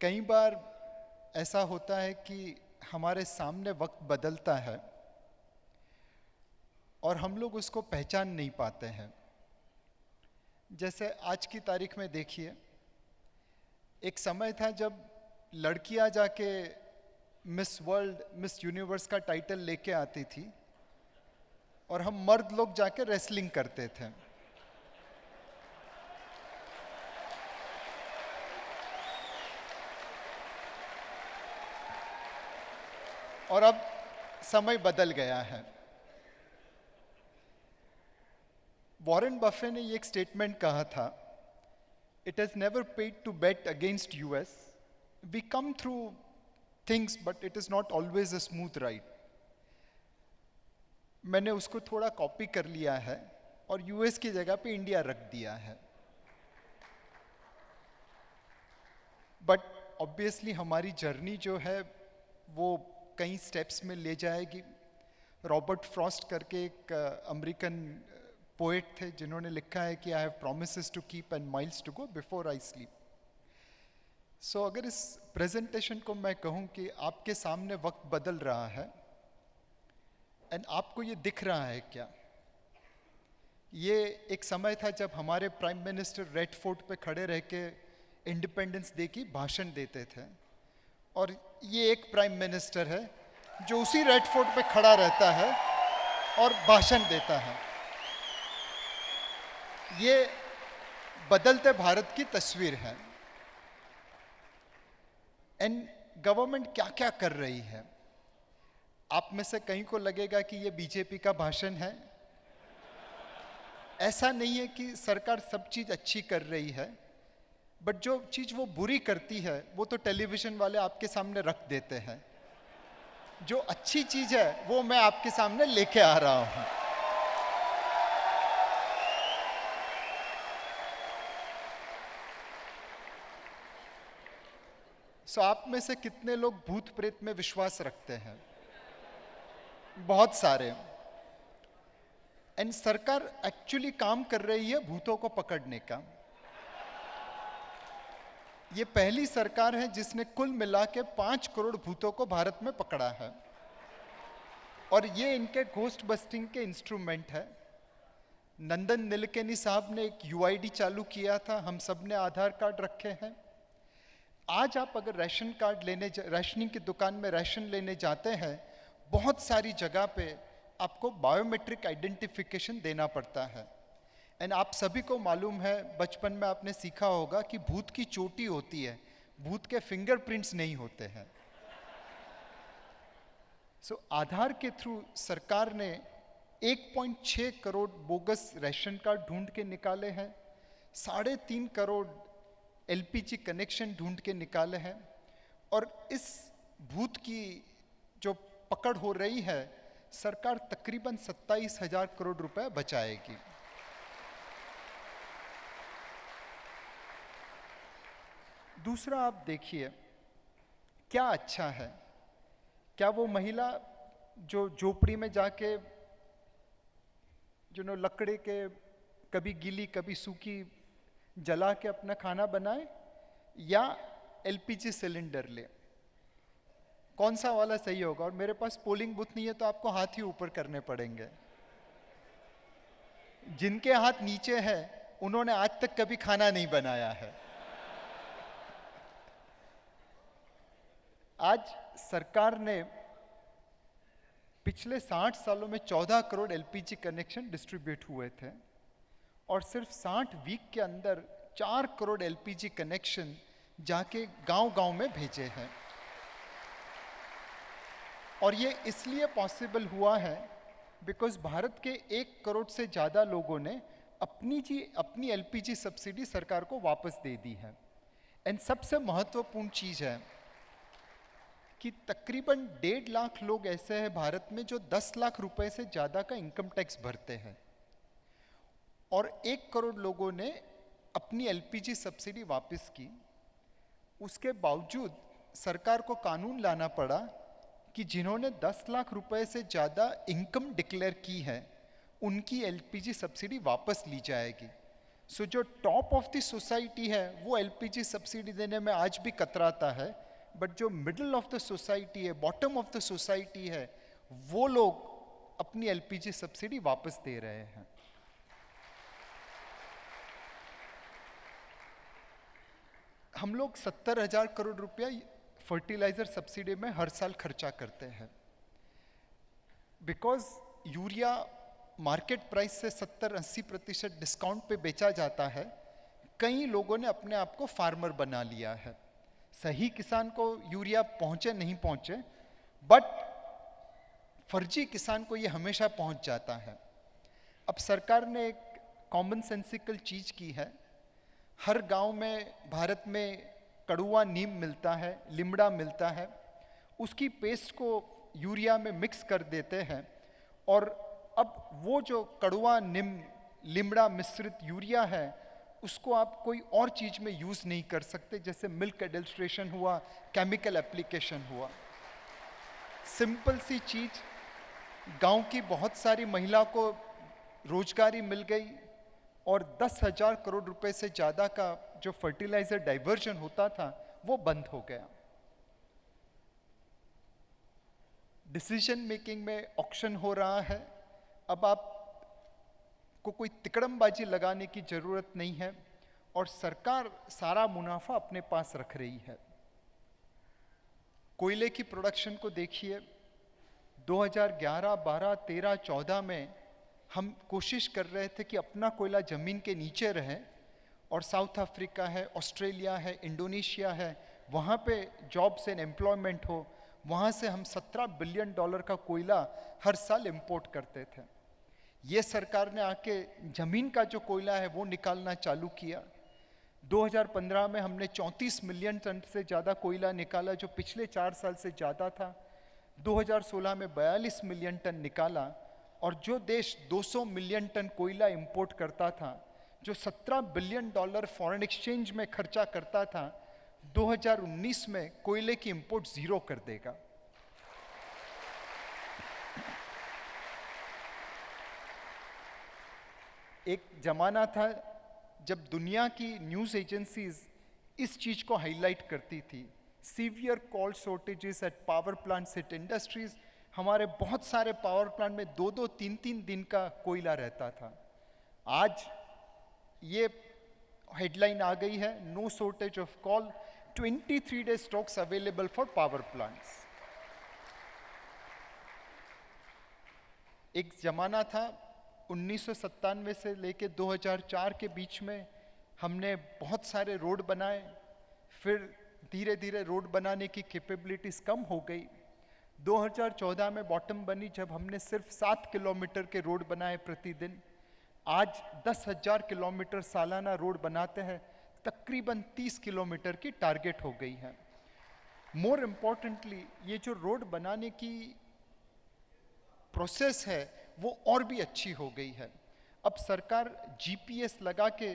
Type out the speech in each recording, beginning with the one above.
कई बार ऐसा होता है कि हमारे सामने वक्त बदलता है और हम लोग उसको पहचान नहीं पाते हैं। जैसे आज की तारीख में देखिए, एक समय था जब लड़कियां जाके मिस वर्ल्ड, मिस यूनिवर्स का टाइटल लेके आती थी और हम मर्द लोग जाके रेसलिंग करते थे। और अब समय बदल गया है। वॉरेन बफे ने ये एक स्टेटमेंट कहा था, it has never paid to bet against US, we come through things but it is not always a smooth ride. मैंने उसको थोड़ा कॉपी कर लिया है और यूएस की जगह पे इंडिया रख दिया है। बट ऑब्वियसली हमारी जर्नी जो है वो कई स्टेप्स में ले जाएगी। रॉबर्ट फ्रॉस्ट करके एक अमेरिकन पोएट थे जिन्होंने लिखा है कि I have promises to keep and miles to go before I sleep. So अगर इस प्रेजेंटेशन को मैं कहूँ कि आपके सामने वक्त बदल रहा है एंड आपको ये दिख रहा है क्या? ये एक समय था जब हमारे प्राइम मिनिस्टर रेड फोर्ट पे खड़े रह के इंडिपेंडेंस डे की भाषण देते थे, और ये एक प्राइम मिनिस्टर है जो उसी रेड फोर्ट पे खड़ा रहता है और भाषण देता है। ये बदलते भारत की तस्वीर है। एंड गवर्नमेंट क्या क्या कर रही है? आप में से कहीं को लगेगा कि ये बीजेपी का भाषण है। ऐसा नहीं है कि सरकार सब चीज अच्छी कर रही है, बट जो चीज वो बुरी करती है वो तो टेलीविजन वाले आपके सामने रख देते हैं। जो अच्छी चीज है वो मैं आपके सामने लेके आ रहा हूं। सो आप में से कितने लोग भूत प्रेत में विश्वास रखते हैं? बहुत सारे। एंड सरकार एक्चुअली काम कर रही है भूतों को पकड़ने का। ये पहली सरकार है जिसने कुल मिला के 5 करोड़ भूतों को भारत में पकड़ा है, और ये इनके घोस्ट बस्टिंग के इंस्ट्रूमेंट है। नंदन नीलेकनी साहब ने एक यूआईडी चालू किया था, हम सब ने आधार कार्ड रखे हैं। आज आप अगर राशन कार्ड लेने, राशनिंग की दुकान में राशन लेने जाते हैं, बहुत सारी जगह पे आपको बायोमेट्रिक आइडेंटिफिकेशन देना पड़ता है। एंड आप सभी को मालूम है, बचपन में आपने सीखा होगा कि भूत की चोटी होती है, भूत के फिंगरप्रिंट्स नहीं होते हैं। सो आधार के थ्रू सरकार ने 1.6 करोड़ बोगस राशन कार्ड ढूंढ के निकाले हैं, 3.5 करोड़ एलपीजी कनेक्शन ढूंढ के निकाले हैं, और इस भूत की जो पकड़ हो रही है, सरकार तकरीबन 27,000 करोड़ रुपए बचाएगी। दूसरा आप देखिए क्या अच्छा है। क्या वो महिला जो झोपड़ी में जाके जो लकड़े के कभी गीली कभी सूखी जला के अपना खाना बनाए, या एलपीजी सिलेंडर ले? कौन सा वाला सही होगा? और मेरे पास पोलिंग बूथ नहीं है तो आपको हाथ ही ऊपर करने पड़ेंगे। जिनके हाथ नीचे है उन्होंने आज तक कभी खाना नहीं बनाया है। आज सरकार ने पिछले 60 सालों में 14 करोड़ एलपीजी कनेक्शन डिस्ट्रीब्यूट हुए थे, और सिर्फ 60 वीक के अंदर 4 करोड़ एलपीजी कनेक्शन जाके गांव-गांव में भेजे हैं। और ये इसलिए पॉसिबल हुआ है बिकॉज भारत के 1 करोड़ से ज़्यादा लोगों ने अपनी एलपीजी सब्सिडी सरकार को वापस दे दी है। एंड सबसे महत्वपूर्ण चीज़ है कि तकरीबन 1.5 लाख लोग ऐसे हैं भारत में जो 10 लाख रुपए से ज़्यादा का इनकम टैक्स भरते हैं, और 1 करोड़ लोगों ने अपनी एलपीजी सब्सिडी वापस की। उसके बावजूद सरकार को कानून लाना पड़ा कि जिन्होंने 10 लाख रुपए से ज़्यादा इनकम डिक्लेयर की है उनकी एलपीजी सब्सिडी वापस ली जाएगी। सो जो टॉप ऑफ द सोसाइटी है वो एलपीजी सब्सिडी देने में आज भी कतराता है, बट जो मिडिल ऑफ द सोसाइटी है, बॉटम ऑफ द सोसाइटी है, वो लोग अपनी एलपीजी सब्सिडी वापस दे रहे हैं। हम लोग 70,000 करोड़ रुपया फर्टिलाइजर सब्सिडी में हर साल खर्चा करते हैं, बिकॉज यूरिया मार्केट प्राइस से 70-80% डिस्काउंट पे बेचा जाता है। कई लोगों ने अपने आप को फार्मर बना लिया है। सही किसान को यूरिया पहुंचे नहीं पहुंचे, बट फर्जी किसान को ये हमेशा पहुंच जाता है। अब सरकार ने एक कॉमन सेंसिकल चीज की है। हर गांव में भारत में कड़ुआ नीम मिलता है, लिमड़ा मिलता है, उसकी पेस्ट को यूरिया में मिक्स कर देते हैं, और अब वो जो कड़ुआ नीम लिमड़ा मिश्रित यूरिया है उसको आप कोई और चीज में यूज नहीं कर सकते, जैसे मिल्क एडल्ट्रेशन हुआ, केमिकल एप्लीकेशन हुआ। सिंपल सी चीज, गांव की बहुत सारी महिला को रोजगारी मिल गई, और 10,000 करोड़ रुपए से ज्यादा का जो फर्टिलाइजर डाइवर्जन होता था वो बंद हो गया। डिसीजन मेकिंग में ऑक्शन हो रहा है। अब आप को कोई तिकड़मबाजी लगाने की जरूरत नहीं है, और सरकार सारा मुनाफा अपने पास रख रही है। कोयले की प्रोडक्शन को देखिए, 2011, 12, 13, 14 में हम कोशिश कर रहे थे कि अपना कोयला जमीन के नीचे रहे, और साउथ अफ्रीका है, ऑस्ट्रेलिया है, इंडोनेशिया है, वहाँ पे जॉब्स एंड एम्प्लॉयमेंट हो। वहाँ से हम $17 बिलियन का कोयला हर साल इंपोर्ट करते थे। ये सरकार ने आके जमीन का जो कोयला है वो निकालना चालू किया। 2015 में हमने 34 मिलियन टन से ज़्यादा कोयला निकाला, जो पिछले 4 साल से ज़्यादा था। 2016 में 42 मिलियन टन निकाला, और जो देश 200 मिलियन टन कोयला इंपोर्ट करता था, जो $17 बिलियन फॉरेन एक्सचेंज में खर्चा करता था, 2019 में कोयले की इंपोर्ट 0 कर देगा। एक जमाना था जब दुनिया की न्यूज एजेंसीज इस चीज को हाईलाइट करती थी, severe coal shortages at power plants at industries. हमारे बहुत सारे पावर प्लांट में 2-2, 3-3 दिन का कोयला रहता था। आज ये हेडलाइन आ गई है, no shortage of coal, 23 days stocks available for power plants. एक जमाना था 1997 से लेके 2004 के बीच में हमने बहुत सारे रोड बनाए, फिर धीरे धीरे रोड बनाने की कैपेबिलिटीज कम हो गई। 2014 में बॉटम बनी जब हमने सिर्फ 7 किलोमीटर के रोड बनाए प्रतिदिन। आज 10,000 किलोमीटर सालाना रोड बनाते हैं, तकरीबन 30 किलोमीटर की टारगेट हो गई है। मोर इम्पोर्टेंटली, ये जो रोड बनाने की प्रोसेस है वो और भी अच्छी हो गई है। अब सरकार जीपीएस लगा के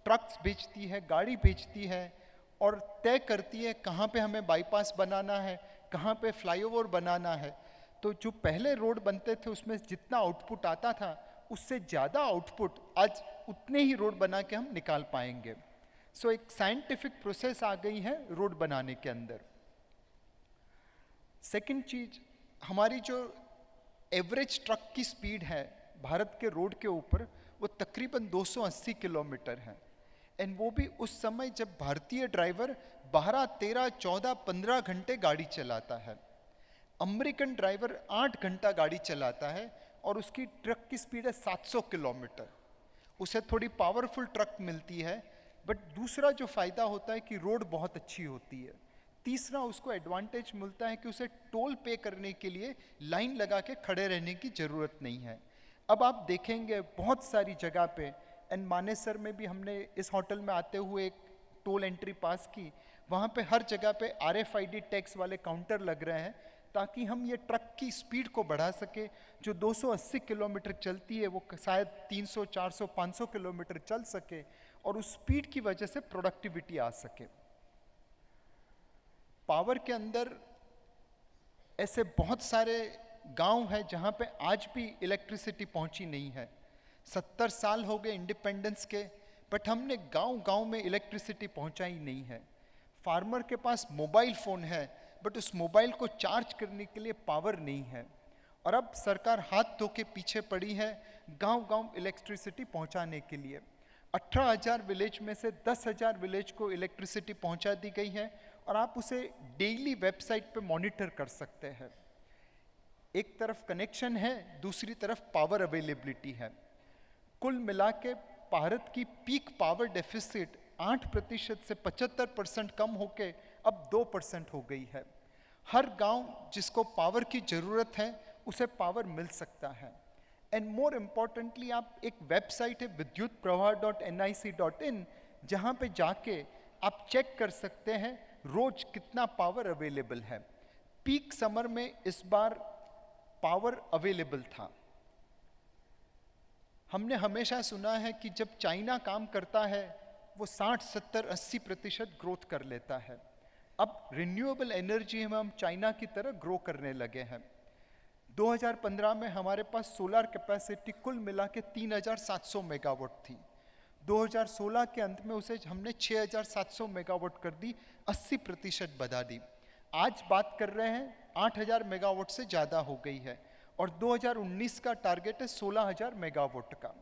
ट्रक्स भेजती है, गाड़ी भेजती है, और तय करती है कहाँ पे हमें बाईपास बनाना है, कहाँ पे फ्लाईओवर बनाना है। तो जो पहले रोड बनते थे उसमें जितना आउटपुट आता था, उससे ज़्यादा आउटपुट आज उतने ही रोड बना के हम निकाल पाएंगे। सो एक साइंटिफिक प्रोसेस आ गई है रोड बनाने के अंदर। सेकंड चीज, हमारी जो एवरेज ट्रक की स्पीड है भारत के रोड के ऊपर, वो तकरीबन 280 किलोमीटर है। एंड वो भी उस समय जब भारतीय ड्राइवर 12, 13, 14, 15 घंटे गाड़ी चलाता है। अमेरिकन ड्राइवर 8 घंटा गाड़ी चलाता है, और उसकी ट्रक की स्पीड है 700 किलोमीटर। उसे थोड़ी पावरफुल ट्रक मिलती है, बट दूसरा जो फ़ायदा होता है कि रोड बहुत अच्छी होती है। तीसरा उसको एडवांटेज मिलता है कि उसे टोल पे करने के लिए लाइन लगा के खड़े रहने की ज़रूरत नहीं है। अब आप देखेंगे बहुत सारी जगह पे, एंड मानेसर में भी हमने इस होटल में आते हुए एक टोल एंट्री पास की, वहाँ पे हर जगह पे RFID टैग्स वाले काउंटर लग रहे हैं, ताकि हम ये ट्रक की स्पीड को बढ़ा सके। जो 280 किलोमीटर चलती है वो शायद 300, 400, 500 किलोमीटर चल सके, और उस स्पीड की वजह से प्रोडक्टिविटी आ सके। पावर के अंदर ऐसे बहुत सारे गांव हैं जहां पे आज भी इलेक्ट्रिसिटी पहुंची नहीं है। 70 साल हो गए इंडिपेंडेंस के, बट हमने गांव-गांव में इलेक्ट्रिसिटी पहुंचाई नहीं है। फार्मर के पास मोबाइल फ़ोन है, बट उस मोबाइल को चार्ज करने के लिए पावर नहीं है। और अब सरकार हाथ धो के पीछे पड़ी है गांव-गांव इलेक्ट्रिसिटी पहुंचाने के लिए। 18,000 विलेज में से 10,000 विलेज को इलेक्ट्रिसिटी पहुंचा दी गई है, और आप उसे डेली वेबसाइट पे मॉनिटर कर सकते हैं। एक तरफ कनेक्शन है, दूसरी तरफ पावर अवेलेबिलिटी है। कुल मिला के भारत की पीक पावर डेफिसिट 8% से 75% कम होके अब 2% हो गई है। हर गांव जिसको पावर की ज़रूरत है उसे पावर मिल सकता है। एंड मोर इम्पॉर्टेंटली, आप एक वेबसाइट है vidyutpravaha.nic.in, जहाँ पे जाके आप चेक कर सकते हैं रोज कितना पावर अवेलेबल है। पीक समर में इस बार पावर अवेलेबल था। हमने हमेशा सुना है कि जब चाइना काम करता है वो 60, 70, 80% ग्रोथ कर लेता है। अब रिन्यूएबल एनर्जी में हम चाइना की तरह ग्रो करने लगे हैं। 2015 में हमारे पास सोलर कैपेसिटी कुल मिला के 3,700 मेगावाट थी। 2016 के अंत में उसे हमने 6,700 मेगावाट कर दी, 80% बढ़ा दी। आज बात कर रहे हैं 8,000 मेगावाट से ज़्यादा हो गई है, और 2019 का टारगेट है 16,000 मेगावाट का।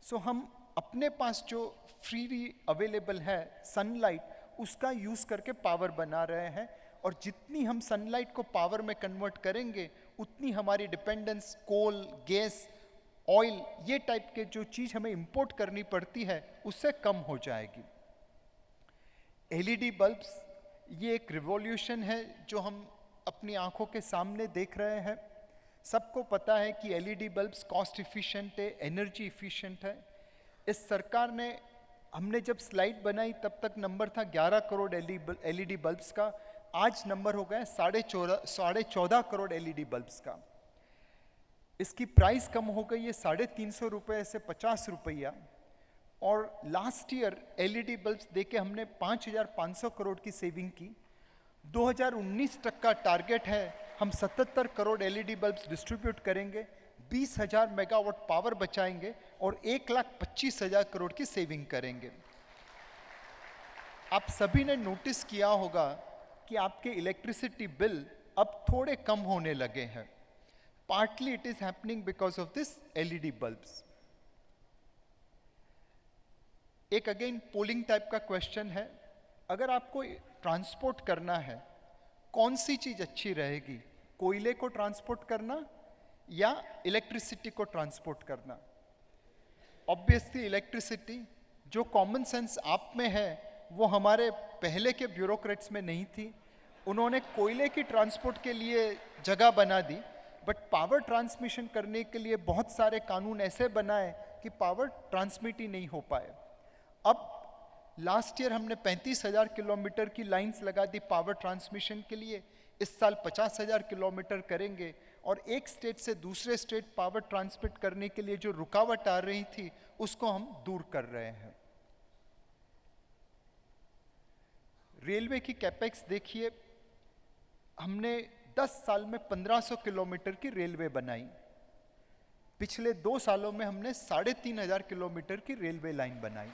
सो हम अपने पास जो फ्री अवेलेबल है सनलाइट, उसका यूज़ करके पावर बना रहे हैं, और जितनी हम सनलाइट को पावर में कन्वर्ट करेंगे उतनी हमारी डिपेंडेंस कोल, गैस, ऑयल, ये टाइप के जो चीज़ हमें इंपोर्ट करनी पड़ती है उससे कम हो जाएगी। एलईडी बल्ब्स, ये एक रिवॉल्यूशन है जो हम अपनी आंखों के सामने देख रहे हैं। सबको पता है कि एलईडी बल्ब्स कॉस्ट इफ़िशिएंट है, एनर्जी इफ़िशिएंट है। इस सरकार ने, हमने जब स्लाइड बनाई तब तक नंबर था 11 करोड़ एलईडी बल्ब्स का, आज नंबर हो गया 14.5 करोड़ एलईडी बल्ब्स का। इसकी प्राइस कम हो गई है 350 रुपये से 50 रुपया, और लास्ट ईयर एलईडी बल्ब्स देके हमने 5,500 करोड़ की सेविंग की। 2019 तक का टारगेट है, हम 77 करोड़ एलईडी बल्ब्स डिस्ट्रीब्यूट करेंगे, 20,000 मेगावाट पावर बचाएंगे और 1,25,000 करोड़ की सेविंग करेंगे। आप सभी ने नोटिस किया होगा कि आपके इलेक्ट्रिसिटी बिल अब थोड़े कम होने लगे हैं। Partly it is happening because of this LED bulbs. एक अगेन पोलिंग टाइप का क्वेश्चन है, अगर आपको ट्रांसपोर्ट करना है, कौन सी चीज अच्छी रहेगी, कोयले को ट्रांसपोर्ट करना या इलेक्ट्रिसिटी को ट्रांसपोर्ट करना? Obviously electricity. जो कॉमन सेंस आप में है वो हमारे पहले के ब्यूरोक्रेट्स में नहीं थी। उन्होंने कोयले की ट्रांसपोर्ट के लिए जगह बना दी, बट पावर ट्रांसमिशन करने के लिए बहुत सारे कानून ऐसे बनाए कि पावर ट्रांसमिट ही नहीं हो पाए। अब लास्ट ईयर हमने 35,000 किलोमीटर की लाइंस लगा दी पावर ट्रांसमिशन के लिए। इस साल 50,000 किलोमीटर करेंगे, और एक स्टेट से दूसरे स्टेट पावर ट्रांसमिट करने के लिए जो रुकावट आ रही थी उसको हम दूर कर रहे हैं। रेलवे की कैपेक्स देखिए, हमने 10 साल में 1500 किलोमीटर की रेलवे बनाई। पिछले 2 सालों में हमने 3,500 किलोमीटर की रेलवे लाइन बनाई।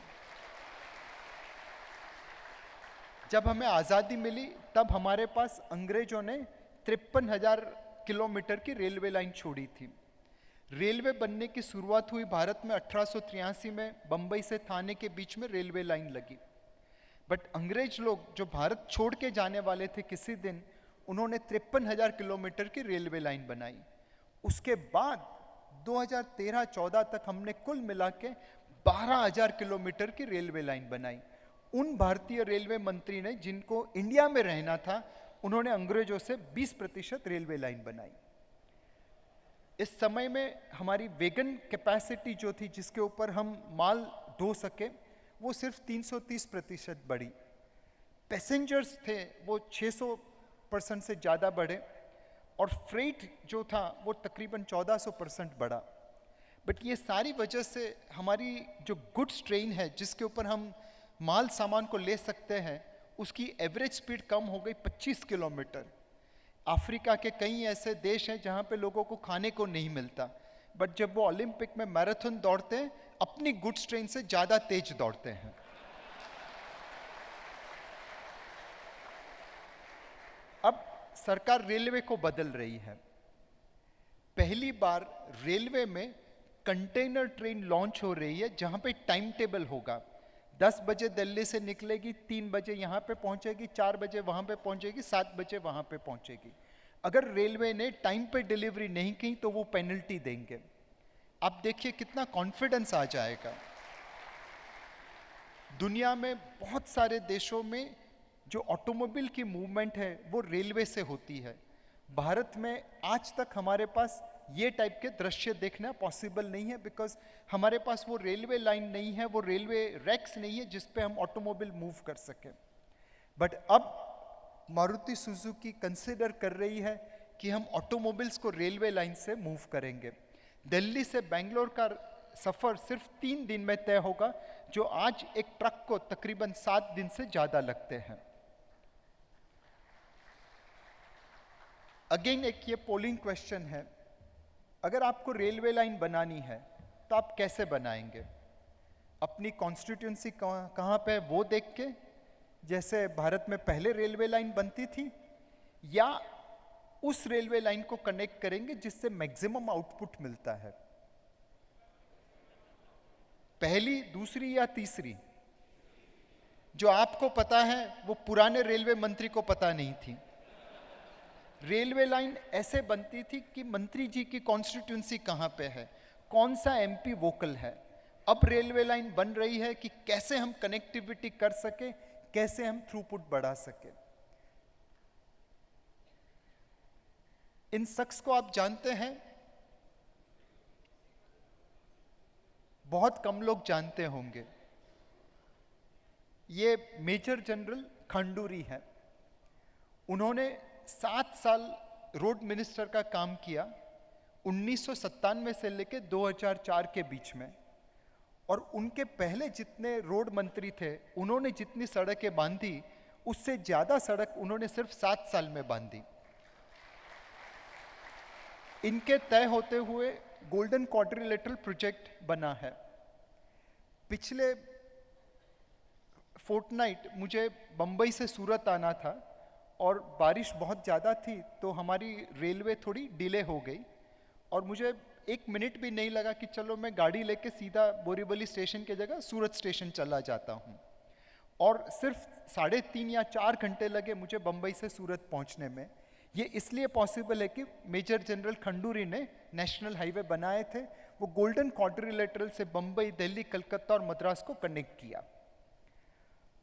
जब हमें आज़ादी मिली तब हमारे पास अंग्रेजों ने 53,000 किलोमीटर की रेलवे लाइन छोड़ी थी। रेलवे बनने की शुरुआत हुई भारत में 1883 में, बंबई से थाने के बीच में रेलवे लाइन लगी। बट अंग्रेज लोग जो भारत छोड़ के जाने वाले थे किसी दिन, उन्होंने 53,000 किलोमीटर की रेलवे लाइन बनाई। उसके बाद 2013-14 तक हमने कुल मिला के 12,000 किलोमीटर की रेलवे लाइन बनाई। उन भारतीय रेलवे मंत्री ने जिनको इंडिया में रहना था, उन्होंने अंग्रेजों से 20% रेलवे लाइन बनाई। इस समय में हमारी वैगन कैपेसिटी जो थी, जिसके ऊपर हम माल ढो सके, वो सिर्फ 330% बढ़ी। पैसेंजर्स थे वो 600% से ज़्यादा बढ़े, और फ्रेट जो था वो तकरीबन 1400% बढ़ा। बट ये सारी वजह से हमारी जो गुड्स ट्रेन है जिसके ऊपर हम माल सामान को ले सकते हैं, उसकी एवरेज स्पीड कम हो गई 25 किलोमीटर। अफ्रीका के कई ऐसे देश हैं जहाँ पे लोगों को खाने को नहीं मिलता, बट जब वो ओलंपिक में मैराथन दौड़ते हैं, अपनी गुड्स ट्रेन से ज्यादा तेज दौड़ते हैं। अब सरकार रेलवे को बदल रही है। पहली बार रेलवे में कंटेनर ट्रेन लॉन्च हो रही है, जहां पे टाइम टेबल होगा। 10 बजे दिल्ली से निकलेगी, 3 बजे यहाँ पे पहुंचेगी, 4 बजे वहां पे पहुंचेगी, 7 बजे वहां पे पहुंचेगी। अगर रेलवे ने टाइम पे डिलीवरी नहीं की तो वो पेनल्टी देंगे। आप देखिए कितना कॉन्फिडेंस आ जाएगा। दुनिया में बहुत सारे देशों में जो ऑटोमोबाइल की मूवमेंट है वो रेलवे से होती है। भारत में आज तक हमारे पास ये टाइप के दृश्य देखना पॉसिबल नहीं है, बिकॉज हमारे पास वो रेलवे लाइन नहीं है, वो रेलवे रैक्स नहीं है जिस पे हम ऑटोमोबाइल मूव कर सके। बट अब मारुति सुजुकी कंसिडर कर रही है कि हम ऑटोमोबाइल्स को रेलवे लाइन से मूव करेंगे। दिल्ली से बेंगलोर का सफर सिर्फ 3 दिन में तय होगा, जो आज एक ट्रक को तकरीबन 7 दिन से ज्यादा लगते हैं। अगेन एक ये पोलिंग क्वेश्चन है, अगर आपको रेलवे लाइन बनानी है तो आप कैसे बनाएंगे? अपनी कॉन्स्टिट्यूंसी कहाँ पे है वो देख के, जैसे भारत में पहले रेलवे लाइन बनती थी, या उस रेलवे लाइन को कनेक्ट करेंगे जिससे मैक्सिमम आउटपुट मिलता है? पहली, दूसरी या तीसरी? जो आपको पता है वो पुराने रेलवे मंत्री को पता नहीं थी। रेलवे लाइन ऐसे बनती थी कि मंत्री जी की कॉन्स्टिट्यूंसी कहां पे है, कौन सा एमपी वोकल है। अब रेलवे लाइन बन रही है कि कैसे हम कनेक्टिविटी कर सके, कैसे हम थ्रूपुट बढ़ा सके। इन शख्स को आप जानते हैं? बहुत कम लोग जानते होंगे। ये मेजर जनरल खंडूरी है। उन्होंने 7 साल रोड मिनिस्टर का काम किया 1997 से लेकर 2004 के बीच में, और उनके पहले जितने रोड मंत्री थे उन्होंने जितनी सड़कें बांधी उससे ज्यादा सड़क उन्होंने सिर्फ 7 साल में बांधी। इनके तय होते हुए गोल्डन क्वाड्रिलेटरल प्रोजेक्ट बना है। पिछले फोर्टनाइट मुझे बंबई से सूरत आना था और बारिश बहुत ज़्यादा थी, तो हमारी रेलवे थोड़ी डिले हो गई और मुझे 1 मिनट भी नहीं लगा कि चलो मैं गाड़ी लेके सीधा बोरीवली स्टेशन की जगह सूरत स्टेशन चला जाता हूँ। और सिर्फ 3.5 या 4 घंटे लगे मुझे बंबई से सूरत पहुँचने में। ये इसलिए पॉसिबल है कि मेजर जनरल खंडूरी ने नेशनल हाईवे बनाए थे। वो गोल्डन क्वाड्रिलेटरल से बंबई, दिल्ली, कलकत्ता और मद्रास को कनेक्ट किया।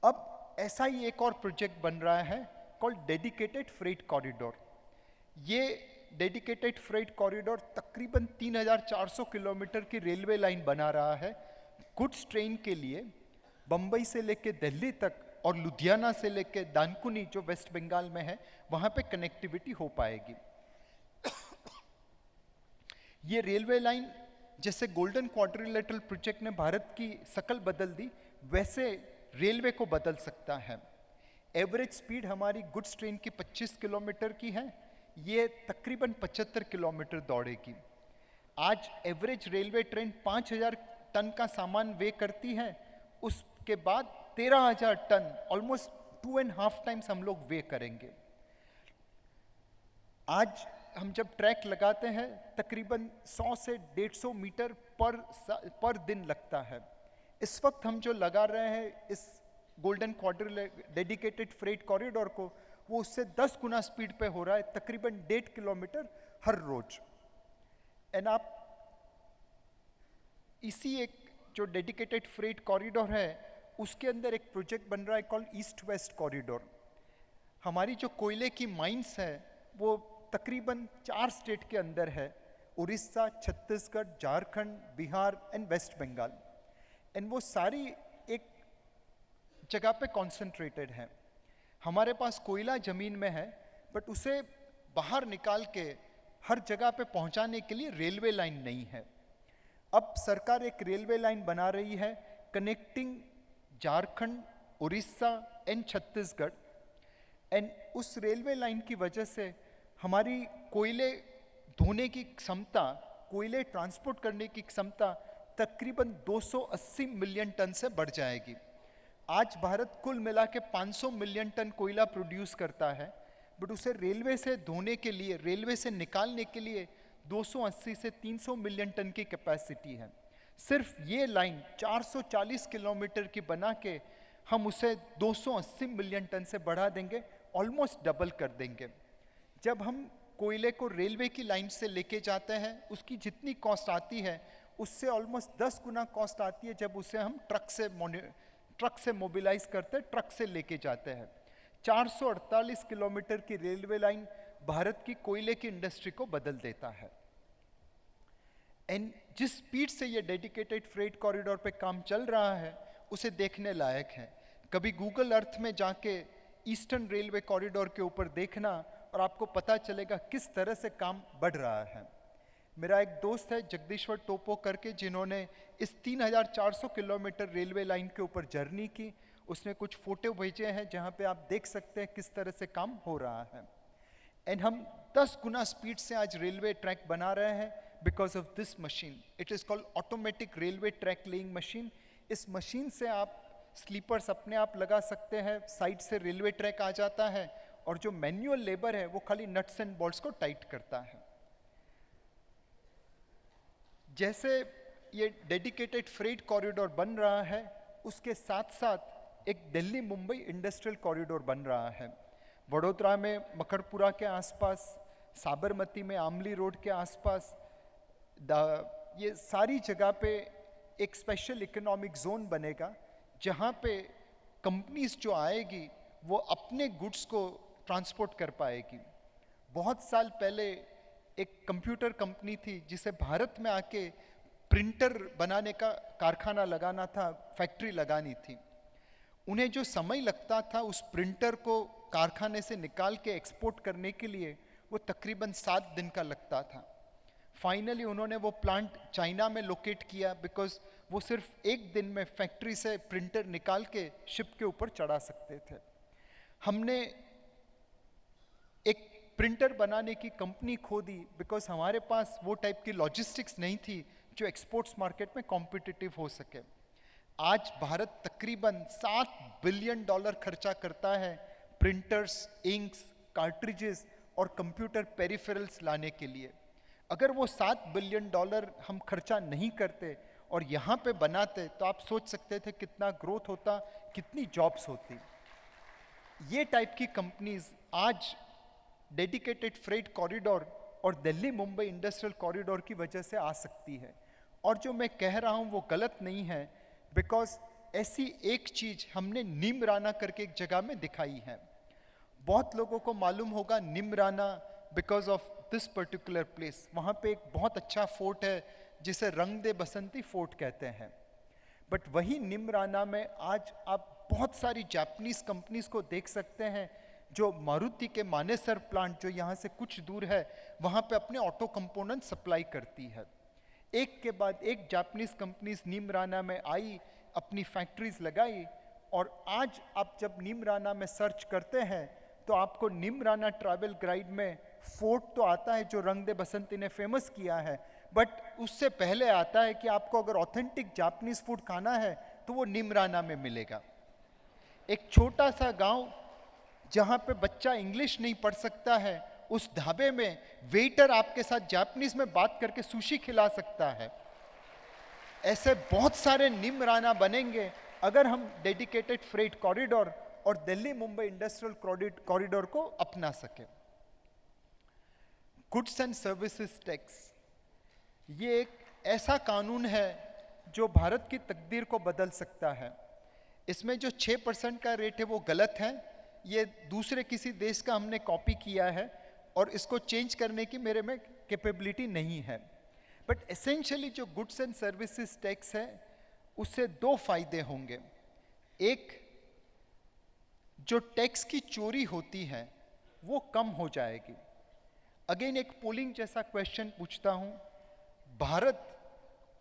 अब ऐसा ही एक और प्रोजेक्ट बन रहा है कॉल्ड डेडिकेटेड फ्रेट कॉरिडोर। ये डेडिकेटेड फ्रेट कॉरिडोर तकरीबन 3400 किलोमीटर की रेलवे लाइन बना रहा है गुड्स ट्रेन के लिए। बंबई से लेके दिल्ली तक और लुधियाना से लेके दानकुनी जो वेस्ट बंगाल में है वहां पे कनेक्टिविटी हो पाएगी। ये रेलवे लाइन जैसे गोल्डन क्वाड्रिलेटरल प्रोजेक्ट ने भारत की शकल बदल दी, वैसे रेलवे को बदल सकता है। एवरेज स्पीड हमारी गुड्स ट्रेन की 25 किलोमीटर की है, ये तकरीबन 75 किलोमीटर दौड़ेगी। आज एवरेज रेलवे ट्रेन 5000 टन का सामान वे करती है, उसके बाद 13,000 टन, ऑलमोस्ट 2.5 टाइम्स हम लोग वे करेंगे। आज हम जब ट्रैक लगाते हैं तकरीबन 100 से 150 मीटर पर दिन लगता है। इस वक्त हम जो लगा रहे हैं इस गोल्डन डेडिकेटेड फ्रेट कॉरिडोर को, वो उससे 10 गुना स्पीड पे हो रहा है, तकरीबन 1.5 किलोमीटर हर रोज। एंड आप इसी एक जो डेडिकेटेड फ्रेट कॉरिडोर है उसके अंदर एक प्रोजेक्ट बन रहा है कॉल्ड ईस्ट वेस्ट कॉरिडोर। हमारी जो कोयले की माइंस है वो तकरीबन 4 स्टेट के अंदर है, Orissa, Chhattisgarh, Jharkhand, Bihar and West Bengal. And वो सारी एक जगह पे कॉन्सेंट्रेटेड है। हमारे पास कोयला जमीन में है, बट उसे बाहर निकाल के हर जगह पे पहुंचाने के लिए रेलवे लाइन नहीं है। अब सरकार एक रेलवे लाइन बना रही है connecting Jharkhand, Orissa and Chhattisgarh. And उस रेलवे लाइन की वजह से हमारी कोयले धोने की क्षमता, कोयले ट्रांसपोर्ट करने की क्षमता तकरीबन 280 मिलियन टन से बढ़ जाएगी। आज भारत कुल मिला के 500 मिलियन टन कोयला प्रोड्यूस करता है, बट उसे रेलवे से धोने के लिए, रेलवे से निकालने के लिए 280 से 300 मिलियन टन की कैपेसिटी है। सिर्फ ये लाइन 440 किलोमीटर की बना के हम उसे 280 मिलियन टन से बढ़ा देंगे, ऑलमोस्ट डबल कर देंगे। जब हम कोयले को रेलवे की लाइन से लेके जाते हैं, उसकी जितनी कॉस्ट आती है उससे ऑलमोस्ट 10 गुना कॉस्ट आती है जब उसे हम ट्रक से मोबिलाइज करते हैं, ट्रक से लेके जाते हैं। 448 किलोमीटर की रेलवे लाइन भारत की कोयले की इंडस्ट्री को बदल देता है। एंड जिस स्पीड से ये डेडिकेटेड फ्रेट कॉरिडोर पे काम चल रहा है उसे देखने लायक है। कभी गूगल अर्थ में जाके ईस्टर्न रेलवे कॉरिडोर के ऊपर देखना और आपको पता चलेगा किस तरह से काम बढ़ रहा है। मेरा एक दोस्त है जगदीश्वर टोपो करके, जिन्होंने इस 3400 किलोमीटर रेलवे लाइन के ऊपर जर्नी की। उसने कुछ फोटो भेजे हैं जहां पे आप देख सकते हैं किस तरह से काम हो रहा है। एंड हम 10 गुना स्पीड से आज रेलवे ट्रैक बना रहे हैं because of this machine. It is called automatic railway track laying machine. इस मशीन से आप स्लीपर्स अपने आप लगा सकते हैं, साइड से रेलवे ट्रैक आ जाता है और जो मैन्युअल लेबर है वो खाली नट्स एंड बोल्ट्स को टाइट करता है। जैसे ये डेडिकेटेड फ्रेट कॉरिडोर बन रहा है, उसके साथ साथ एक दिल्ली मुंबई इंडस्ट्रियल कॉरिडोर बन रहा है। वडोदरा में मकड़पुरा के आसपास, साबरमती में आमली रोड के आसपास, ये सारी जगह पे एक स्पेशल इकोनॉमिक जोन बनेगा जहाँ पे कंपनीज जो आएगी वो अपने गुड्स को ट्रांसपोर्ट कर पाएगी। बहुत साल पहले एक कंप्यूटर कंपनी थी जिसे भारत में आके प्रिंटर बनाने का कारखाना लगाना था, फैक्ट्री लगानी थी। उन्हें जो समय लगता था उस प्रिंटर को कारखाने से निकाल के एक्सपोर्ट करने के लिए, वो तकरीबन 7 दिन का लगता था। फाइनली उन्होंने वो प्लांट चाइना में लोकेट किया बिकॉज वो सिर्फ एक दिन में फैक्ट्री से प्रिंटर निकाल के शिप के ऊपर चढ़ा सकते थे। हमने एक प्रिंटर बनाने की कंपनी खो दी बिकॉज हमारे पास वो टाइप की लॉजिस्टिक्स नहीं थी जो एक्सपोर्ट्स मार्केट में कॉम्पिटिटिव हो सके। आज भारत तकरीबन $7 बिलियन खर्चा करता है प्रिंटर्स, इंक्स, कार्ट्रिजेस और कंप्यूटर पेरिफेरल्स लाने के लिए। अगर वो $7 बिलियन हम खर्चा नहीं करते और यहाँ पे बनाते तो आप सोच सकते थे कितना ग्रोथ होता, कितनी जॉब्स होती। ये टाइप की कंपनीज आज डेडिकेटेड फ्रेट कॉरिडोर और दिल्ली मुंबई इंडस्ट्रियल कॉरिडोर की वजह से आ सकती है। और जो मैं कह रहा हूँ वो गलत नहीं है, बिकॉज ऐसी एक चीज हमने निमराना करके एक जगह में दिखाई है। बहुत लोगों को मालूम होगा Neemrana because of this particular place. वहाँ पे एक बहुत अच्छा फोर्ट है जिसे रंग दे बसंती फोर्ट कहते हैं। बट वही निमराना में आज आप बहुत सारी जापानीज कंपनीज को देख सकते हैं जो मारुति के मानेसर प्लांट, जो यहाँ से कुछ दूर है, वहाँ पे अपने ऑटो कंपोनेंट सप्लाई करती है। एक के बाद एक जापानीज कंपनीज निमराना में आई, अपनी फैक्ट्रीज लगाई, और आज आप जब निमराना में सर्च करते हैं तो आपको निमराना ट्रैवल गाइड में फोर्ट तो आता है जो रंग दे बसंती ने फेमस किया है, बट उससे पहले आता है कि आपको अगर ऑथेंटिक जापानीज फूड खाना है तो वो निमराना में मिलेगा। एक छोटा सा गांव जहां पे बच्चा इंग्लिश नहीं पढ़ सकता है, उस ढाबे में वेटर आपके साथ जापानीज में बात करके सुशी खिला सकता है। ऐसे बहुत सारे निमराना बनेंगे अगर हम डेडिकेटेड फ्रेट कॉरिडोर और दिल्ली मुंबई इंडस्ट्रियल कॉरिडोर को अपना सके। गुड्स एंड सर्विसेज टैक्स, ये एक ऐसा कानून है जो भारत की तकदीर को बदल सकता है। इसमें जो 6% का रेट है वो गलत है, ये दूसरे किसी देश का हमने कॉपी किया है और इसको चेंज करने की मेरे में कैपेबिलिटी नहीं है। बट एसेंशियली जो गुड्स एंड सर्विसेज टैक्स है उससे 2 फायदे होंगे। एक, जो टैक्स की चोरी होती है वो कम हो जाएगी। अगेन एक पोलिंग जैसा क्वेश्चन पूछता हूं, भारत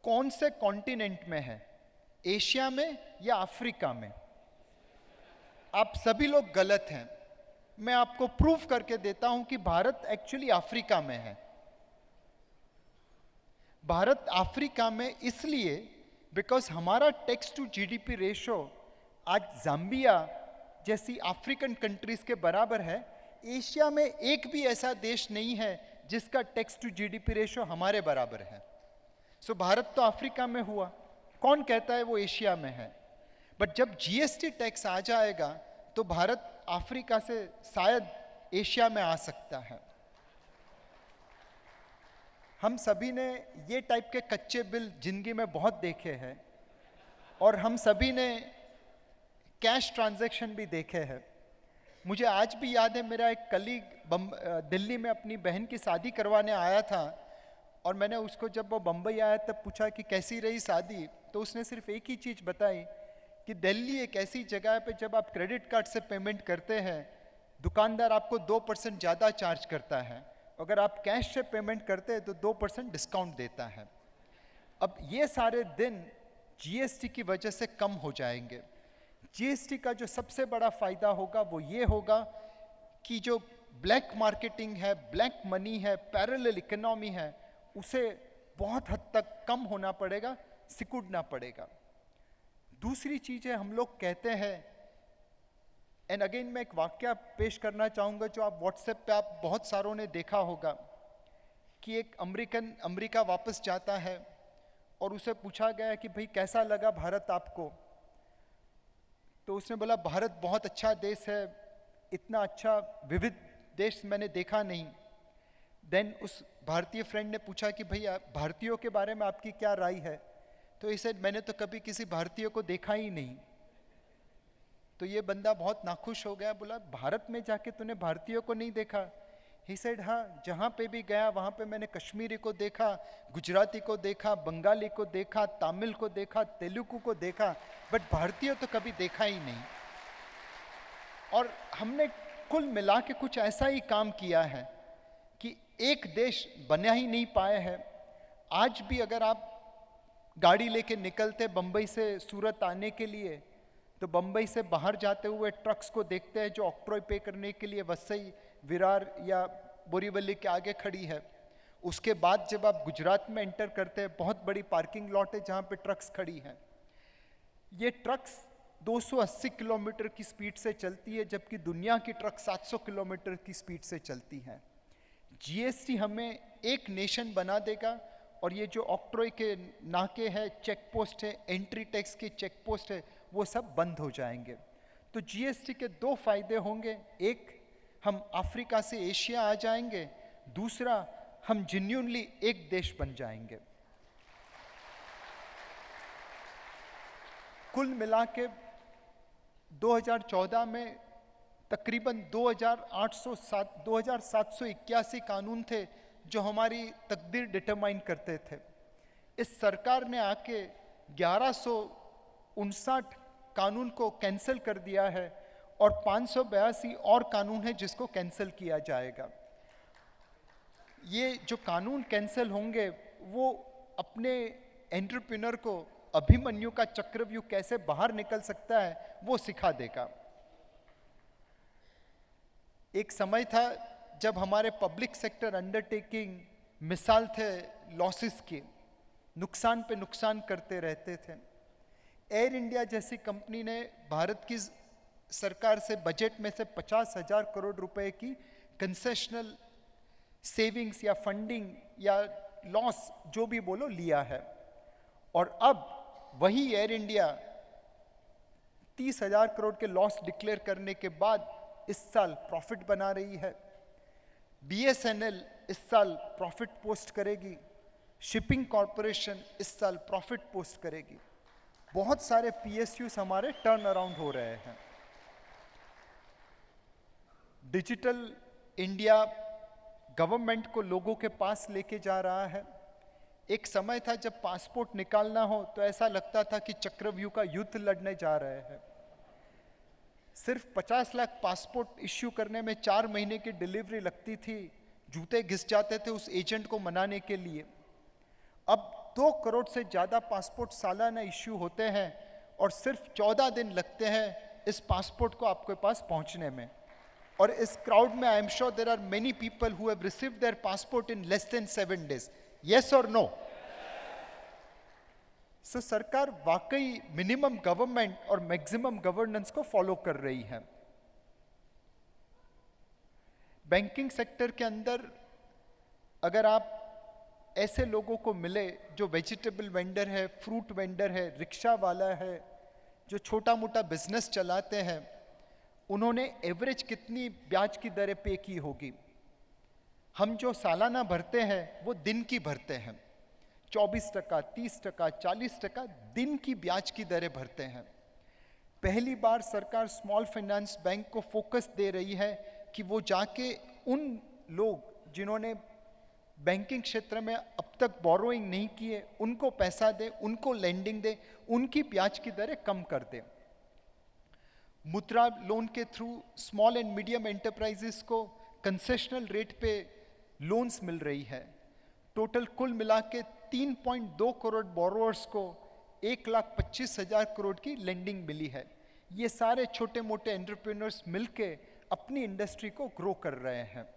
कौन से कॉन्टिनेंट में है, एशिया में या अफ्रीका में? आप सभी लोग गलत हैं। मैं आपको प्रूफ करके देता हूं कि भारत एक्चुअली अफ्रीका में है। भारत अफ्रीका में इसलिए बिकॉज हमारा टैक्स टू जीडीपी रेशो आज जाम्बिया जैसी अफ्रीकन कंट्रीज के बराबर है। एशिया में एक भी ऐसा देश नहीं है जिसका टैक्स टू जीडीपी रेशो हमारे बराबर है। सो भारत तो अफ्रीका में हुआ, कौन कहता है वो एशिया में है? बट जब जीएसटी टैक्स आ जाएगा तो भारत अफ्रीका से शायद एशिया में आ सकता है। हम सभी ने ये टाइप के कच्चे बिल जिंदगी में बहुत देखे हैं और हम सभी ने कैश ट्रांजैक्शन भी देखे हैं। मुझे आज भी याद है, मेरा एक कलीग दिल्ली में अपनी बहन की शादी करवाने आया था और मैंने उसको जब वो बम्बई आया तब पूछा कि कैसी रही शादी, तो उसने सिर्फ एक ही चीज़ बताई कि दिल्ली एक ऐसी जगह पे जब आप क्रेडिट कार्ड से पेमेंट करते हैं दुकानदार आपको 2% ज़्यादा चार्ज करता है, अगर आप कैश से पेमेंट करते हैं तो 2% डिस्काउंट देता है। अब ये सारे दिन जीएसटी की वजह से कम हो जाएंगे। जीएसटी का जो सबसे बड़ा फायदा होगा वो ये होगा कि जो ब्लैक मार्केटिंग है, ब्लैक मनी है, पैरेलल इकोनॉमी है, उसे बहुत हद तक कम होना पड़ेगा, सिकुड़ना पड़ेगा। दूसरी चीज़ है, हम लोग कहते हैं, एंड अगेन मैं एक वाक्य पेश करना चाहूँगा जो आप व्हाट्सएप पे आप बहुत सारों ने देखा होगा कि एक अमेरिका वापस जाता है और उसे पूछा गया कि भाई कैसा लगा भारत आपको, तो उसने बोला भारत बहुत अच्छा देश है, इतना अच्छा विविध देश मैंने देखा नहीं। देन उस भारतीय फ्रेंड ने पूछा कि भैया भारतीयों के बारे में आपकी क्या राय है, तो इसे मैंने तो कभी किसी भारतीय को देखा ही नहीं। तो ये बंदा बहुत नाखुश हो गया, बोला भारत में जाके तूने भारतीयों को नहीं देखा? ही सेड हाँ, जहाँ पे भी गया वहाँ पे मैंने कश्मीरी को देखा, गुजराती को देखा, बंगाली को देखा, तमिल को देखा, तेलुगु को देखा, बट भारतीय तो कभी देखा ही नहीं। और हमने कुल मिला के कुछ ऐसा ही काम किया है कि एक देश बना ही नहीं पाए हैं। आज भी अगर आप गाड़ी लेके निकलते बम्बई से सूरत आने के लिए, तो बम्बई से बाहर जाते हुए ट्रक्स को देखते हैं जो ऑक्ट्रॉय पे करने के लिए वसई, विरार या बोरीवली के आगे खड़ी है। उसके बाद जब आप गुजरात में एंटर करते हैं, बहुत बड़ी पार्किंग लॉट है जहाँ पे ट्रक्स खड़ी हैं। ये ट्रक्स 280 किलोमीटर की स्पीड से चलती है, जबकि दुनिया की ट्रक 700 किलोमीटर की स्पीड से चलती हैं। जीएसटी हमें एक नेशन बना देगा और ये जो ऑक्ट्रॉय के नाके हैं, चेक पोस्ट है, एंट्री टैक्स के चेक पोस्ट है, वो सब बंद हो जाएंगे। तो जीएसटी के दो फायदे होंगे, एक हम अफ्रीका से एशिया आ जाएंगे, दूसरा हम जेन्युइनली एक देश बन जाएंगे। कुल मिला के 2014 में तकरीबन 2781 कानून थे जो हमारी तकदीर डिटरमाइन करते थे। इस सरकार ने आके 1159 कानून को कैंसिल कर दिया है और 582 और कानून है जिसको कैंसिल किया जाएगा। ये जो कानून कैंसिल होंगे वो अपने एंटरप्रेन्योर को अभिमन्यु का चक्रव्यूह कैसे बाहर निकल सकता है वो सिखा देगा। एक समय था जब हमारे पब्लिक सेक्टर अंडरटेकिंग मिसाल थे लॉसेस के, नुकसान पे नुकसान करते रहते थे। एयर इंडिया जैसी कंपनी ने भारत की सरकार से बजट में से 50,000 करोड़ रुपए की कंसेशनल सेविंग्स या फंडिंग या लॉस जो भी बोलो लिया है, और अब वही एयर इंडिया 30,000 करोड़ के लॉस डिक्लेयर करने के बाद इस साल प्रॉफिट बना रही है। बीएसएनएल इस साल प्रॉफिट पोस्ट करेगी, शिपिंग कॉरपोरेशन इस साल प्रॉफिट पोस्ट करेगी। बहुत सारे पीएसयूज हमारे टर्न अराउंड हो रहे हैं। डिजिटल इंडिया गवर्नमेंट को लोगों के पास लेके जा रहा है। एक समय था जब पासपोर्ट निकालना हो तो ऐसा लगता था कि चक्रव्यूह का युद्ध लड़ने जा रहे हैं। सिर्फ 50 लाख पासपोर्ट इश्यू करने में 4 महीने की डिलीवरी लगती थी, जूते घिस जाते थे उस एजेंट को मनाने के लिए। अब 2 करोड़ से ज़्यादा पासपोर्ट सालाना इश्यू होते हैं और सिर्फ 14 दिन लगते हैं इस पासपोर्ट को आपके पास पहुंचने में। और इस क्राउड में I am sure there are many people who have received their passport in less than 7 days। Yes और नो? सरकार वाकई मिनिमम गवर्नमेंट और मैक्सिमम गवर्नेंस को फॉलो कर रही है। बैंकिंग सेक्टर के अंदर अगर आप ऐसे लोगों को मिले जो वेजिटेबल वेंडर है, फ्रूट वेंडर है, रिक्शा वाला है, जो छोटा मोटा बिजनेस चलाते हैं, उन्होंने एवरेज कितनी ब्याज की दरें पे की होगी? हम जो सालाना भरते हैं वो दिन की भरते हैं, 24%, 30%, 40% दिन की ब्याज की दरें भरते हैं। पहली बार सरकार स्मॉल फाइनेंस बैंक को फोकस दे रही है कि वो जाके उन लोग जिन्होंने बैंकिंग क्षेत्र में अब तक बोरोइंग नहीं किए, उनको पैसा दे, उनको लेंडिंग दे, उनकी ब्याज की दरें कम कर दे। मुद्रा लोन के through small and medium enterprises को कंसेशनल रेट पे लोन्स मिल रही है। टोटल कुल मिला के 3.2 करोड़ बोरोअर्स को 1,25,000 करोड़ की लेंडिंग मिली है। ये सारे छोटे मोटे एंटरप्रेन्योर्स मिलके अपनी इंडस्ट्री को ग्रो कर रहे हैं।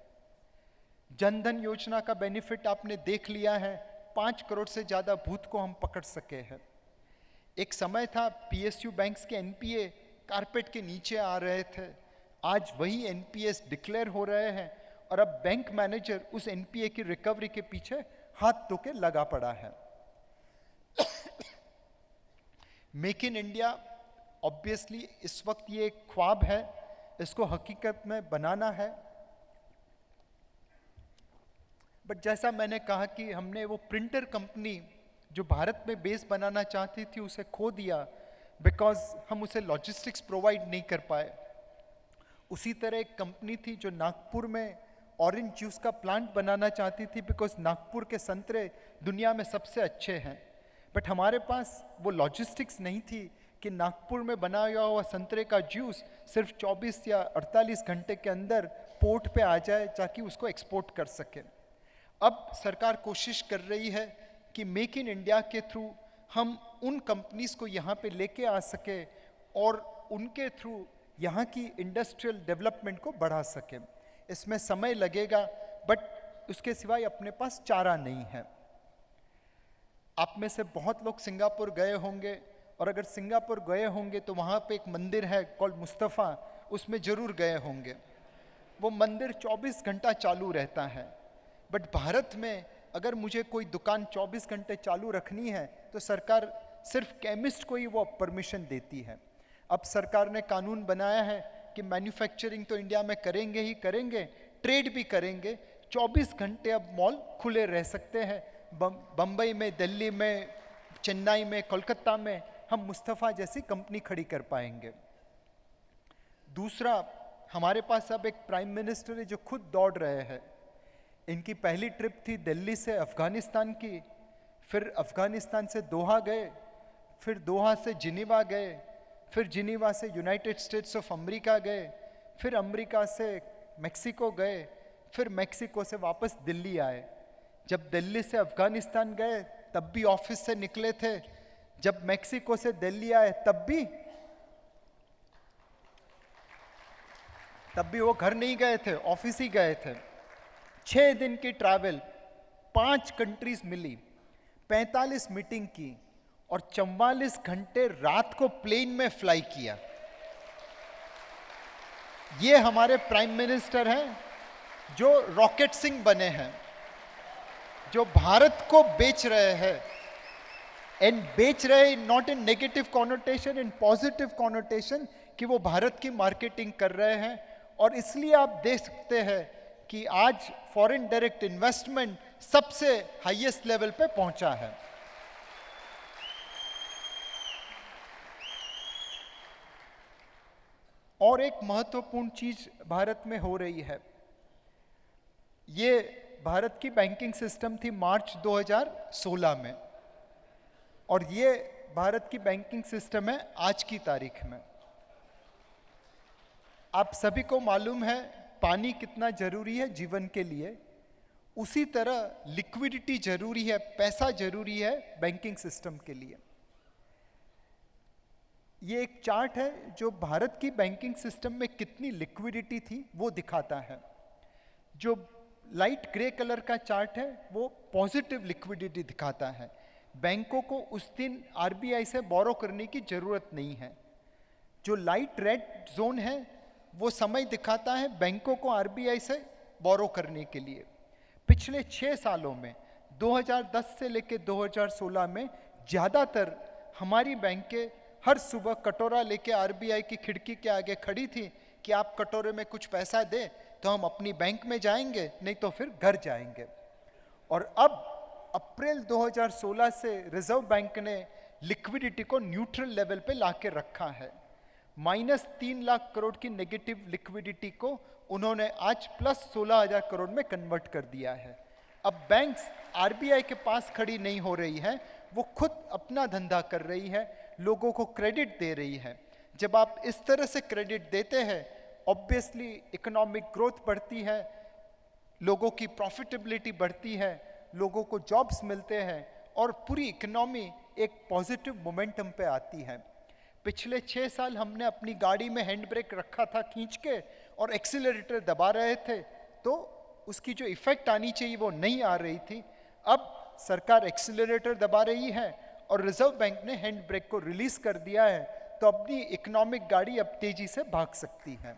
जनधन योजना का बेनिफिट आपने देख लिया है, 5 करोड़ से ज़्यादा बूथ को हम पकड़ सके हैं। एक समय था पीएसयू बैंक्स के एनपीए कारपेट के नीचे आ रहे थे, आज वही एनपीएस डिक्लेयर हो रहे हैं और अब बैंक मैनेजर उस एनपीए की रिकवरी के पीछे हाथ धो के लगा पड़ा है। मेक इन इंडिया ऑब्वियसली इस वक्त ये एक ख्वाब है, इसको हकीकत में बनाना है। बट जैसा मैंने कहा कि हमने वो प्रिंटर कंपनी जो भारत में बेस बनाना चाहती थी उसे खो दिया बिकॉज हम उसे लॉजिस्टिक्स प्रोवाइड नहीं कर पाए। उसी तरह एक कंपनी थी जो नागपुर में ऑरेंज जूस का प्लांट बनाना चाहती थी बिकॉज नागपुर के संतरे दुनिया में सबसे अच्छे हैं, बट हमारे पास वो लॉजिस्टिक्स नहीं थी कि नागपुर में बनाया हुआ संतरे का जूस सिर्फ 24 या 48 घंटे के अंदर पोर्ट पे आ जाए ताकि उसको एक्सपोर्ट कर सके। अब सरकार कोशिश कर रही है कि मेक इन इंडिया के थ्रू हम उन कंपनीज को यहाँ पे लेके आ सके और उनके थ्रू यहाँ की इंडस्ट्रियल डेवलपमेंट को बढ़ा सके। इसमें समय लगेगा बट उसके सिवाय अपने पास चारा नहीं है। आप में से बहुत लोग सिंगापुर गए होंगे और अगर सिंगापुर गए होंगे तो वहाँ पे एक मंदिर है कॉल्ड मुस्तफ़ा, उसमें ज़रूर गए होंगे। वो मंदिर 24 घंटा चालू रहता है, बट भारत में अगर मुझे कोई दुकान 24 घंटे चालू रखनी है तो सरकार सिर्फ केमिस्ट को ही वो परमिशन देती है। अब सरकार ने कानून बनाया है कि मैन्युफैक्चरिंग तो इंडिया में करेंगे ही करेंगे, ट्रेड भी करेंगे। 24 घंटे अब मॉल खुले रह सकते हैं। बम्बई में, दिल्ली में, चेन्नई में, कोलकाता में हम मुस्तफ़ा जैसी कंपनी खड़ी कर पाएंगे। दूसरा, हमारे पास अब एक प्राइम मिनिस्टर है जो खुद दौड़ रहे हैं। इनकी पहली ट्रिप थी दिल्ली से अफ़गानिस्तान की, फिर अफ़गानिस्तान से दोहा गए, फिर दोहा से जिनीवा गए, फिर जिनीवा से यूनाइटेड स्टेट्स ऑफ अमेरिका गए, फिर अमेरिका से मेक्सिको गए, फिर मेक्सिको से वापस दिल्ली आए। जब दिल्ली से अफ़गानिस्तान गए तब भी ऑफिस से निकले थे, जब मेक्सिको से दिल्ली आए तब भी वो घर नहीं गए थे, ऑफिस ही गए थे। 6 दिन की ट्रैवल, 5 कंट्रीज मिली, 45 मीटिंग की और 44 घंटे रात को प्लेन में फ्लाई किया। ये हमारे प्राइम मिनिस्टर हैं जो रॉकेट सिंह बने हैं, जो भारत को बेच रहे हैं, एंड बेच रहे not in negative connotation, in positive connotation कि वो भारत की मार्केटिंग कर रहे हैं। और इसलिए आप देख सकते हैं कि आज फॉरेन डायरेक्ट इन्वेस्टमेंट सबसे हाईएस्ट लेवल पे पहुंचा है। और एक महत्वपूर्ण चीज भारत में हो रही है, ये भारत की बैंकिंग सिस्टम थी मार्च 2016 में, और ये भारत की बैंकिंग सिस्टम है आज की तारीख में। आप सभी को मालूम है पानी कितना जरूरी है जीवन के लिए, उसी तरह लिक्विडिटी जरूरी है, पैसा जरूरी है बैंकिंग सिस्टम के लिए। ये एक चार्ट है जो भारत की बैंकिंग सिस्टम में कितनी लिक्विडिटी थी वो दिखाता है। जो लाइट ग्रे कलर का चार्ट है वो पॉजिटिव लिक्विडिटी दिखाता है। बैंकों को उस दिन आरबीआई से बोरो करने की जरूरत नहीं है। जो लाइट रेड जोन है वो समय दिखाता है बैंकों को आरबीआई से बोरो करने के लिए। पिछले 6 सालों में 2010 से लेकर 2016 में ज़्यादातर हमारी बैंकें हर सुबह कटोरा लेके आरबीआई की खिड़की के आगे खड़ी थी कि आप कटोरे में कुछ पैसा दे तो हम अपनी बैंक में जाएंगे, नहीं तो फिर घर जाएंगे। और अब अप्रैल 2016 से रिजर्व बैंक ने लिक्विडिटी को न्यूट्रल लेवल पे लाके रखा है। -3 लाख करोड़ की नेगेटिव लिक्विडिटी को उन्होंने आज +16,000 करोड़ में कन्वर्ट कर दिया है। अब बैंक्स आरबीआई के पास खड़ी नहीं हो रही है, वो खुद अपना धंधा कर रही है, लोगों को क्रेडिट दे रही है। जब आप इस तरह से क्रेडिट देते हैं, ऑब्वियसली इकोनॉमिक ग्रोथ बढ़ती है, लोगों की प्रॉफिटेबिलिटी बढ़ती है, लोगों को जॉब्स मिलते हैं और पूरी इकोनॉमी एक पॉजिटिव मोमेंटम पे आती है। पिछले 6 साल हमने अपनी गाड़ी में हैंड ब्रेक रखा था खींच के और एक्सीलरेटर दबा रहे थे, तो उसकी जो इफेक्ट आनी चाहिए वो नहीं आ रही थी। अब सरकार एक्सीलरेटर दबा रही है और रिजर्व बैंक ने हैंड ब्रेक को रिलीज कर दिया है, तो अपनी इकोनॉमिक गाड़ी अब तेजी से भाग सकती है।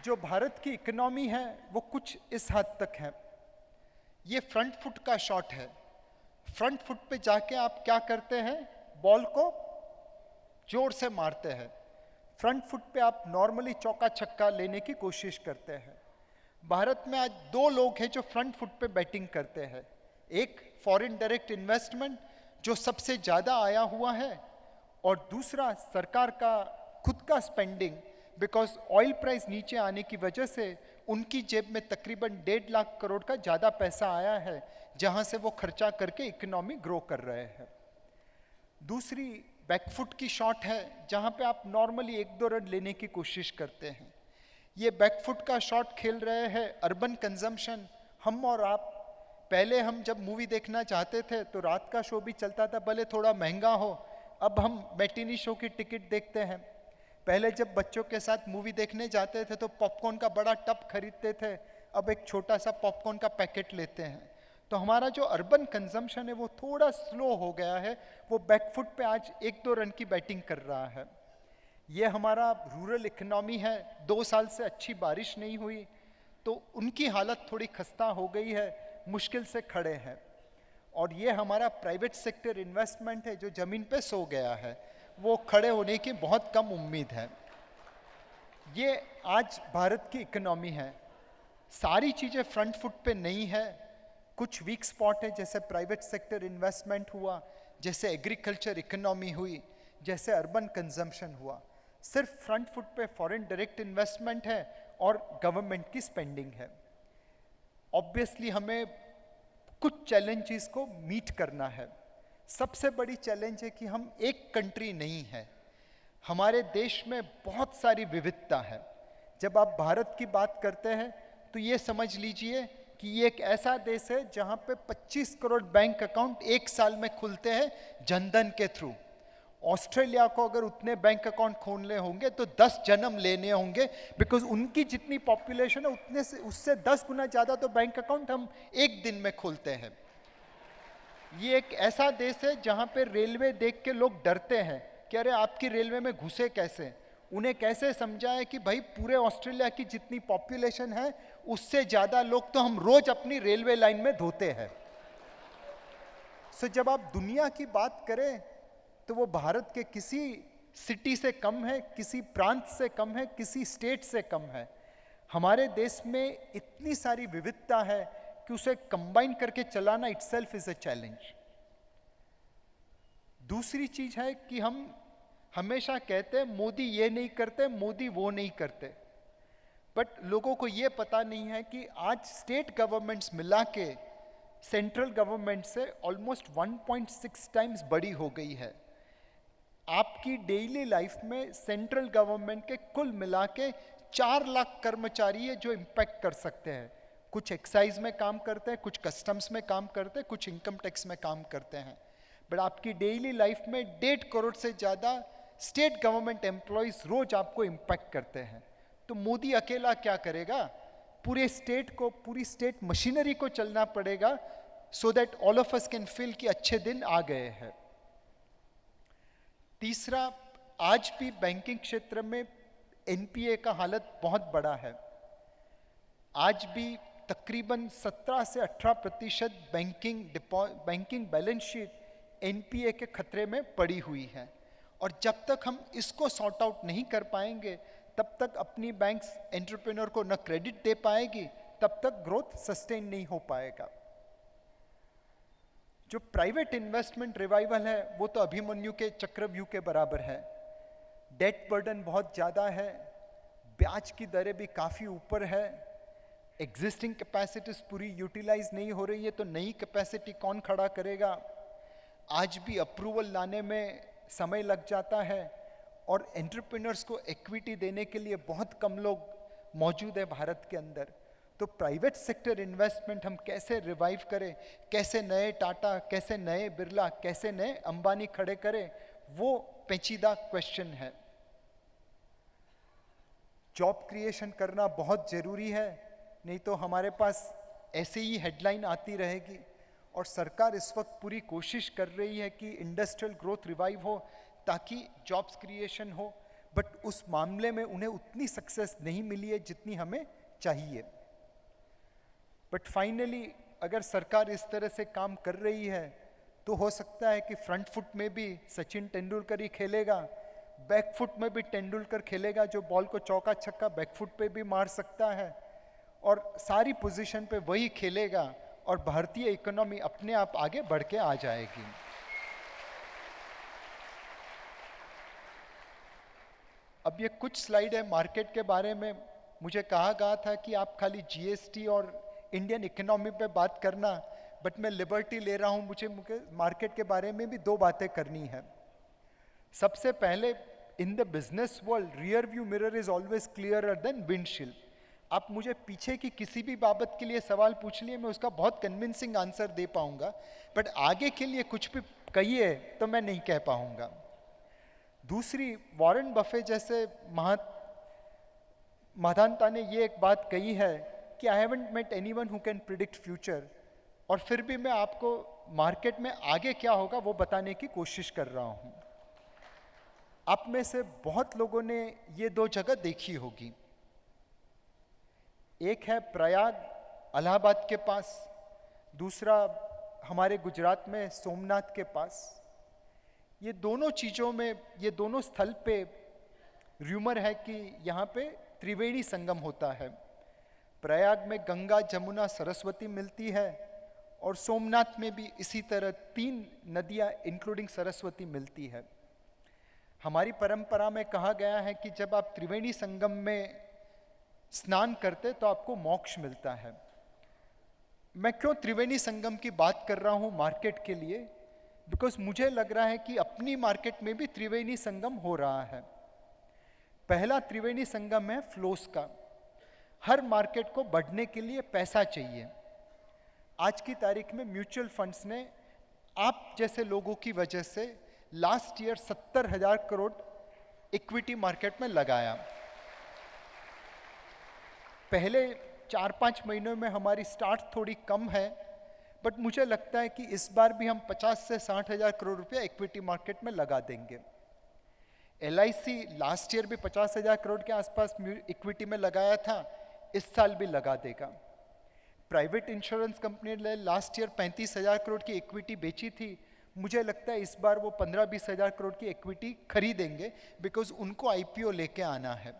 जो भारत की इकोनॉमी है वो कुछ इस हद तक है। ये फ्रंट फुट का शॉट है। फ्रंट फुट पे जाके आप क्या करते हैं, बॉल को जोर से मारते हैं। फ्रंट फुट पे आप नॉर्मली चौका छक्का लेने की कोशिश करते हैं। भारत में आज 2 लोग हैं जो फ्रंट फुट पे बैटिंग करते हैं। एक फॉरेन डायरेक्ट इन्वेस्टमेंट जो सबसे ज़्यादा आया हुआ है, और दूसरा सरकार का खुद का स्पेंडिंग, बिकॉज ऑयल प्राइस नीचे आने की वजह से उनकी जेब में तकरीबन 1.5 लाख करोड़ का ज़्यादा पैसा आया है, जहाँ से वो खर्चा करके इकोनॉमी ग्रो कर रहे हैं। दूसरी बैकफुट की शॉट है, जहाँ पे आप नॉर्मली 1-2 रन लेने की कोशिश करते हैं। ये बैकफुट का शॉट खेल रहे हैं अर्बन कंजम्पशन। हम और आप, पहले हम जब मूवी देखना चाहते थे तो रात का शो भी चलता था, भले थोड़ा महंगा हो। अब हम मैटिनी शो की टिकट देखते हैं। पहले जब बच्चों के साथ मूवी देखने जाते थे तो पॉपकॉर्न का बड़ा टब खरीदते थे, अब एक छोटा सा पॉपकॉर्न का पैकेट लेते हैं। तो हमारा जो अर्बन कंजम्पशन है वो थोड़ा स्लो हो गया है, वो बैकफुट पे आज 1-2 रन की बैटिंग कर रहा है। ये हमारा रूरल इकोनॉमी है। 2 साल से अच्छी बारिश नहीं हुई तो उनकी हालत थोड़ी खस्ता हो गई है, मुश्किल से खड़े हैं। और ये हमारा प्राइवेट सेक्टर इन्वेस्टमेंट है जो ज़मीन पे सो गया है, वो खड़े होने की बहुत कम उम्मीद है। ये आज भारत की इकोनॉमी है। सारी चीज़ें फ्रंट फुट पे नहीं है, कुछ वीक स्पॉट है, जैसे प्राइवेट सेक्टर इन्वेस्टमेंट हुआ, जैसे एग्रीकल्चर इकोनॉमी हुई, जैसे अर्बन कंजम्पशन हुआ। सिर्फ फ्रंट फुट पे फॉरेन डायरेक्ट इन्वेस्टमेंट है और गवर्नमेंट की स्पेंडिंग है। ऑब्वियसली हमें कुछ चैलेंजेस को मीट करना है। सबसे बड़ी चैलेंज है कि हम एक कंट्री नहीं है, हमारे देश में बहुत सारी विविधता है। जब आप भारत की बात करते हैं तो ये समझ लीजिए कि ये एक ऐसा देश है जहाँ पे 25 करोड़ बैंक अकाउंट 1 साल में खुलते हैं जनधन के थ्रू। ऑस्ट्रेलिया को अगर उतने बैंक अकाउंट खोलने होंगे तो 10 जन्म लेने होंगे, बिकॉज उनकी जितनी पॉपुलेशन है उतने से उससे 10 गुना ज़्यादा तो बैंक अकाउंट हम एक दिन में खोलते हैं। ये एक ऐसा देश है जहाँ पे रेलवे देख के लोग डरते हैं कि अरे आपकी रेलवे में घुसे कैसे। उन्हें कैसे समझाएं कि भाई पूरे ऑस्ट्रेलिया की जितनी पॉपुलेशन है उससे ज़्यादा लोग तो हम रोज अपनी रेलवे लाइन में धोते हैं। सो जब आप दुनिया की बात करें तो वो भारत के किसी सिटी से कम है, किसी प्रांत से कम है, किसी स्टेट से कम है। हमारे देश में इतनी सारी विविधता है कि उसे कंबाइन करके चलाना इटसेल्फ इज अ चैलेंज। दूसरी चीज है कि हम हमेशा कहते हैं मोदी ये नहीं करते, मोदी वो नहीं करते, बट लोगों को ये पता नहीं है कि आज स्टेट गवर्नमेंट्स मिला के सेंट्रल गवर्नमेंट से ऑलमोस्ट 1.6 टाइम्स बड़ी हो गई है। आपकी डेली लाइफ में सेंट्रल गवर्नमेंट के कुल मिला के 4 लाख कर्मचारी है जो इम्पैक्ट कर सकते हैं। कुछ एक्साइज में काम करते हैं, कुछ कस्टम्स में काम करते हैं, कुछ इनकम टैक्स में काम करते हैं, बट आपकी डेली लाइफ में 1.5 करोड़ से ज़्यादा स्टेट गवर्नमेंट एम्प्लॉयज़ रोज आपको इम्पैक्ट करते हैं। तो मोदी अकेला क्या करेगा? पूरे स्टेट को, पूरी स्टेट मशीनरी को चलना पड़ेगा so that all of us can feel कि अच्छे दिन आ गए हैं। तीसरा, आज भी बैंकिंग क्षेत्र में एनपीए का हालत बहुत बड़ा है। आज भी तकरीबन 17 से 18% बैंकिंग बैलेंस शीट एनपीए के खतरे में पड़ी हुई है, और जब तक हम इसको सॉर्ट आउट नहीं कर पाएंगे तब तक अपनी बैंक्स एंटरप्रेन्योर को न क्रेडिट दे पाएगी, तब तक ग्रोथ सस्टेन नहीं हो पाएगा। जो प्राइवेट इन्वेस्टमेंट रिवाइवल है वो तो अभिमन्यु के चक्रव्यूह के बराबर है। डेट बर्डन बहुत ज़्यादा है, ब्याज की दरें भी काफ़ी ऊपर है, एग्जिस्टिंग कैपेसिटीज पूरी यूटिलाइज नहीं हो रही है, तो नई कैपेसिटी कौन खड़ा करेगा। आज भी अप्रूवल लाने में समय लग जाता है, और एंटरप्रेन्योर्स को इक्विटी देने के लिए बहुत कम लोग मौजूद है भारत के अंदर। तो प्राइवेट सेक्टर इन्वेस्टमेंट हम कैसे रिवाइव करें, कैसे नए टाटा, कैसे नए बिरला, कैसे नए अंबानी खड़े करें, वो पेचीदा क्वेश्चन है। जॉब क्रिएशन करना बहुत ज़रूरी है, नहीं तो हमारे पास ऐसे ही हेडलाइन आती रहेगी। और सरकार इस वक्त पूरी कोशिश कर रही है कि इंडस्ट्रियल ग्रोथ रिवाइव हो ताकि जॉब्स क्रिएशन हो, बट उस मामले में उन्हें उतनी सक्सेस नहीं मिली है जितनी हमें चाहिए। बट फाइनली अगर सरकार इस तरह से काम कर रही है तो हो सकता है कि फ्रंट फुट में भी सचिन तेंदुलकर ही खेलेगा, बैक फुट में भी तेंदुलकर खेलेगा, जो बॉल को चौका छक्का बैक फुट पे भी मार सकता है, और सारी पोजीशन पे वही खेलेगा, और भारतीय इकोनॉमी अपने आप आगे बढ़ के आ जाएगी। अब ये कुछ स्लाइड है मार्केट के बारे में। मुझे कहा गया था कि आप खाली जीएसटी और इंडियन इकोनॉमी पे बात करना, बट मैं लिबर्टी ले रहा हूँ, मुझे मार्केट के बारे में भी दो बातें करनी है। सबसे पहले, in the business world rear view mirror is always clearer than windshield. आप मुझे पीछे की किसी भी बाबत के लिए सवाल पूछ लिए, मैं उसका बहुत कन्विंसिंग आंसर दे पाऊंगा, बट आगे के लिए कुछ भी कहिए तो मैं नहीं कह पाऊंगा। दूसरी, वॉरेन बफे जैसे महादानता ने ये एक बात कही है कि I haven't met anyone who can predict future, और फिर भी मैं आपको मार्केट में आगे क्या होगा वो बताने की कोशिश कर रहा हूँ। आप में से बहुत लोगों ने ये दो जगह देखी होगी, एक है प्रयाग इलाहाबाद के पास, दूसरा हमारे गुजरात में सोमनाथ के पास। ये दोनों चीज़ों में, ये दोनों स्थल पे र्यूमर है कि यहाँ पे त्रिवेणी संगम होता है। प्रयाग में गंगा, जमुना, सरस्वती मिलती है, और सोमनाथ में भी इसी तरह 3 नदियाँ इंक्लूडिंग सरस्वती मिलती है। हमारी परंपरा में कहा गया है कि जब आप त्रिवेणी संगम में स्नान करते तो आपको मोक्ष मिलता है। मैं क्यों त्रिवेणी संगम की बात कर रहा हूँ मार्केट के लिए, बिकॉज मुझे लग रहा है कि अपनी मार्केट में भी त्रिवेणी संगम हो रहा है। पहला त्रिवेणी संगम है फ्लोस का। हर मार्केट को बढ़ने के लिए पैसा चाहिए। आज की तारीख में म्यूचुअल फंड्स ने आप जैसे लोगों की वजह से last year 70,000 crore equity market में लगाया। पहले 4-5 महीनों में हमारी स्टार्ट थोड़ी कम है, बट मुझे लगता है कि इस बार भी हम 50 से 60,000 करोड़ रुपया इक्विटी मार्केट में लगा देंगे। LIC लास्ट ईयर भी 50,000 करोड़ के आसपास इक्विटी में लगाया था, इस साल भी लगा देगा। प्राइवेट इंश्योरेंस कंपनी ने लास्ट ईयर 35,000 करोड़ की इक्विटी बेची थी, मुझे लगता है इस बार वो 15-20 हज़ार करोड़ की इक्विटी खरीदेंगे, बिकॉज उनको IPO लेके आना है।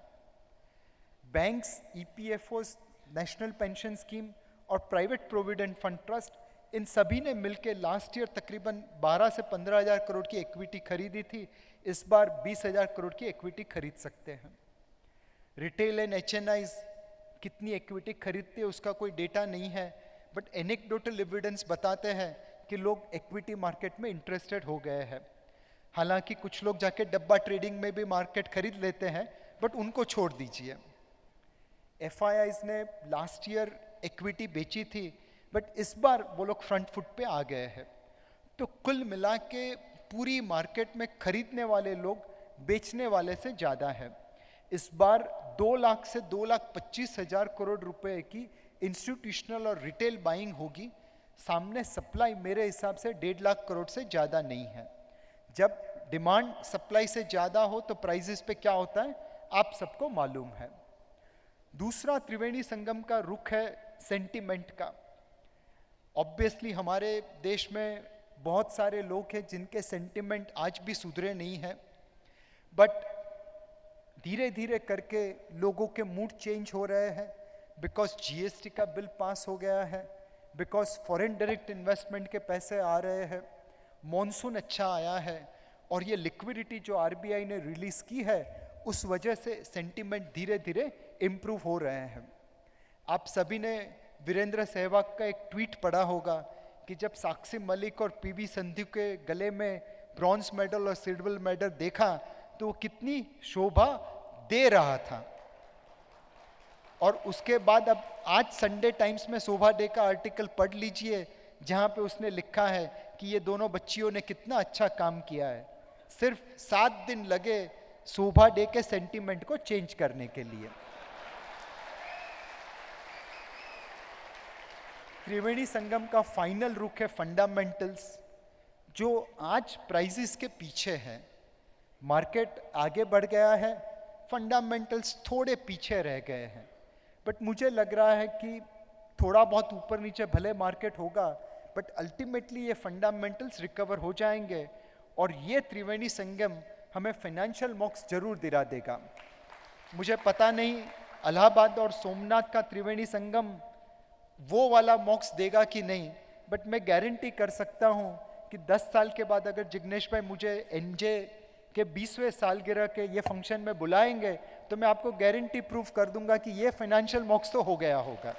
Banks, EPFOs, national pension scheme और प्राइवेट प्रोविडेंट फंड ट्रस्ट, इन सभी ने मिलकर लास्ट ईयर तकरीबन 12 से 15,000 करोड़ की इक्विटी खरीदी थी, इस बार 20,000 करोड़ की इक्विटी खरीद सकते हैं। रिटेल एंड HNIs कितनी इक्विटी खरीदते हैं उसका कोई डेटा नहीं है, बट एनेक्डोटल एविडेंस बताते हैं कि लोग इक्विटी मार्केट में इंटरेस्टेड हो गए हैं। हालांकि कुछ लोग जाके डब्बा ट्रेडिंग में भी मार्केट खरीद लेते हैं, बट उनको छोड़ दीजिए। FIIs ने लास्ट ईयर इक्विटी बेची थी, बट इस बार वो लोग फ्रंट फुट पे आ गए हैं। तो कुल मिला के पूरी मार्केट में खरीदने वाले लोग बेचने वाले से ज़्यादा है। इस बार 2 लाख से 2,25,000 करोड़ रुपए की इंस्टीट्यूशनल और रिटेल बाइंग होगी। सामने सप्लाई मेरे हिसाब से 1.5 लाख करोड़ से ज़्यादा नहीं है। जब डिमांड सप्लाई से ज़्यादा हो तो प्राइसेस पे क्या होता है आप सबको मालूम है। दूसरा त्रिवेणी संगम का रुख है सेंटिमेंट का। ऑब्वियसली हमारे देश में बहुत सारे लोग हैं जिनके सेंटिमेंट आज भी सुधरे नहीं हैं, बट धीरे धीरे करके लोगों के मूड चेंज हो रहे हैं, बिकॉज जीएसटी का बिल पास हो गया है, बिकॉज फॉरेन डायरेक्ट इन्वेस्टमेंट के पैसे आ रहे हैं, मॉनसून अच्छा आया है, और ये लिक्विडिटी जो आरबीआई ने रिलीज की है उस वजह से सेंटिमेंट धीरे धीरे इम्प्रूव हो रहे हैं। आप सभी ने वीरेंद्र सहवाग का एक ट्वीट पढ़ा होगा कि जब साक्षी मलिक और पीवी संधू के गले में ब्रॉन्ज मेडल और सिल्वर मेडल देखा तो वो कितनी शोभा दे रहा था। और उसके बाद अब आज संडे टाइम्स में शोभा डे का आर्टिकल पढ़ लीजिए जहां पे उसने लिखा है कि ये दोनों बच्चियों ने कितना अच्छा काम किया है। सिर्फ 7 दिन लगे शोभा डे के सेंटीमेंट को चेंज करने के लिए। त्रिवेणी संगम का फाइनल रुख है फंडामेंटल्स, जो आज प्राइसेस के पीछे है। मार्केट आगे बढ़ गया है, फंडामेंटल्स थोड़े पीछे रह गए हैं, बट मुझे लग रहा है कि थोड़ा बहुत ऊपर नीचे भले मार्केट होगा, बट अल्टीमेटली ये फंडामेंटल्स रिकवर हो जाएंगे और ये त्रिवेणी संगम हमें फाइनेंशियल मॉक्स जरूर दिला देगा। मुझे पता नहीं इलाहाबाद और सोमनाथ का त्रिवेणी संगम वो वाला मॉक्स देगा कि नहीं, बट मैं गारंटी कर सकता हूँ कि 10 साल के बाद अगर जिग्नेश भाई मुझे एनजे के 20वें सालगिरह के ये फंक्शन में बुलाएंगे तो मैं आपको गारंटी प्रूफ कर दूंगा कि ये फाइनेंशियल मॉक्स तो हो गया होगा।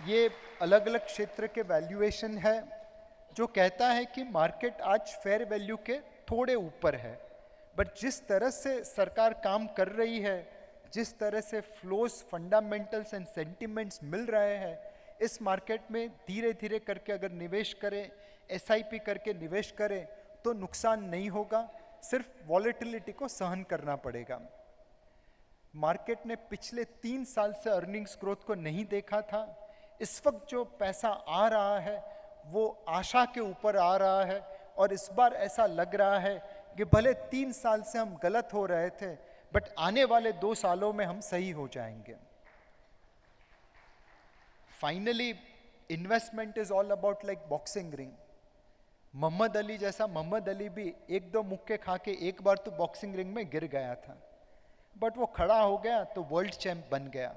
ये अलग अलग क्षेत्र के वैल्यूएशन है जो कहता है कि मार्केट आज फेयर वैल्यू के थोड़े ऊपर है, बट जिस तरह से सरकार काम कर रही है, जिस तरह से फ्लोज, फंडामेंटल्स एंड सेंटिमेंट्स मिल रहे हैं इस मार्केट में, धीरे धीरे करके अगर निवेश करें, एसआईपी करके निवेश करें तो नुकसान नहीं होगा, सिर्फ वॉलेटिलिटी को सहन करना पड़ेगा। मार्केट ने पिछले 3 साल से अर्निंग्स ग्रोथ को नहीं देखा था। इस वक्त जो पैसा आ रहा है वो आशा के ऊपर आ रहा है, और इस बार ऐसा लग रहा है कि भले 3 साल से हम गलत हो रहे थे, बट आने वाले 2 सालों में हम सही हो जाएंगे। Finally investment is all about like boxing ring. Muhammad Ali जैसा मोहम्मद अली भी 1-2 मुक्के खा के एक बार तो बॉक्सिंग रिंग में गिर गया था, बट वो खड़ा हो गया तो वर्ल्ड चैंप बन गया।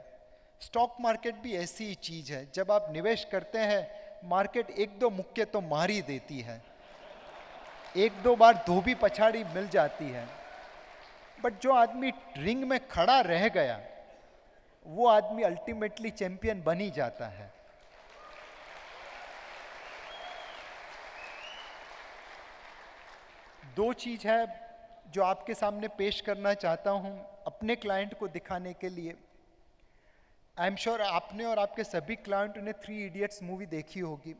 स्टॉक मार्केट भी ऐसी ही चीज है, जब आप निवेश करते हैं मार्केट 1-2 मुक्के तो मार ही देती है, 1-2 बार धोबी पछाड़ी मिल जाती है, बट जो आदमी रिंग में खड़ा रह गया वो आदमी अल्टीमेटली चैंपियन बन ही जाता है। दो चीज है जो आपके सामने पेश करना चाहता हूं अपने क्लाइंट को दिखाने के लिए। आई एम श्योर आपने और आपके सभी क्लाइंट ने 3 इडियट्स मूवी देखी होगी।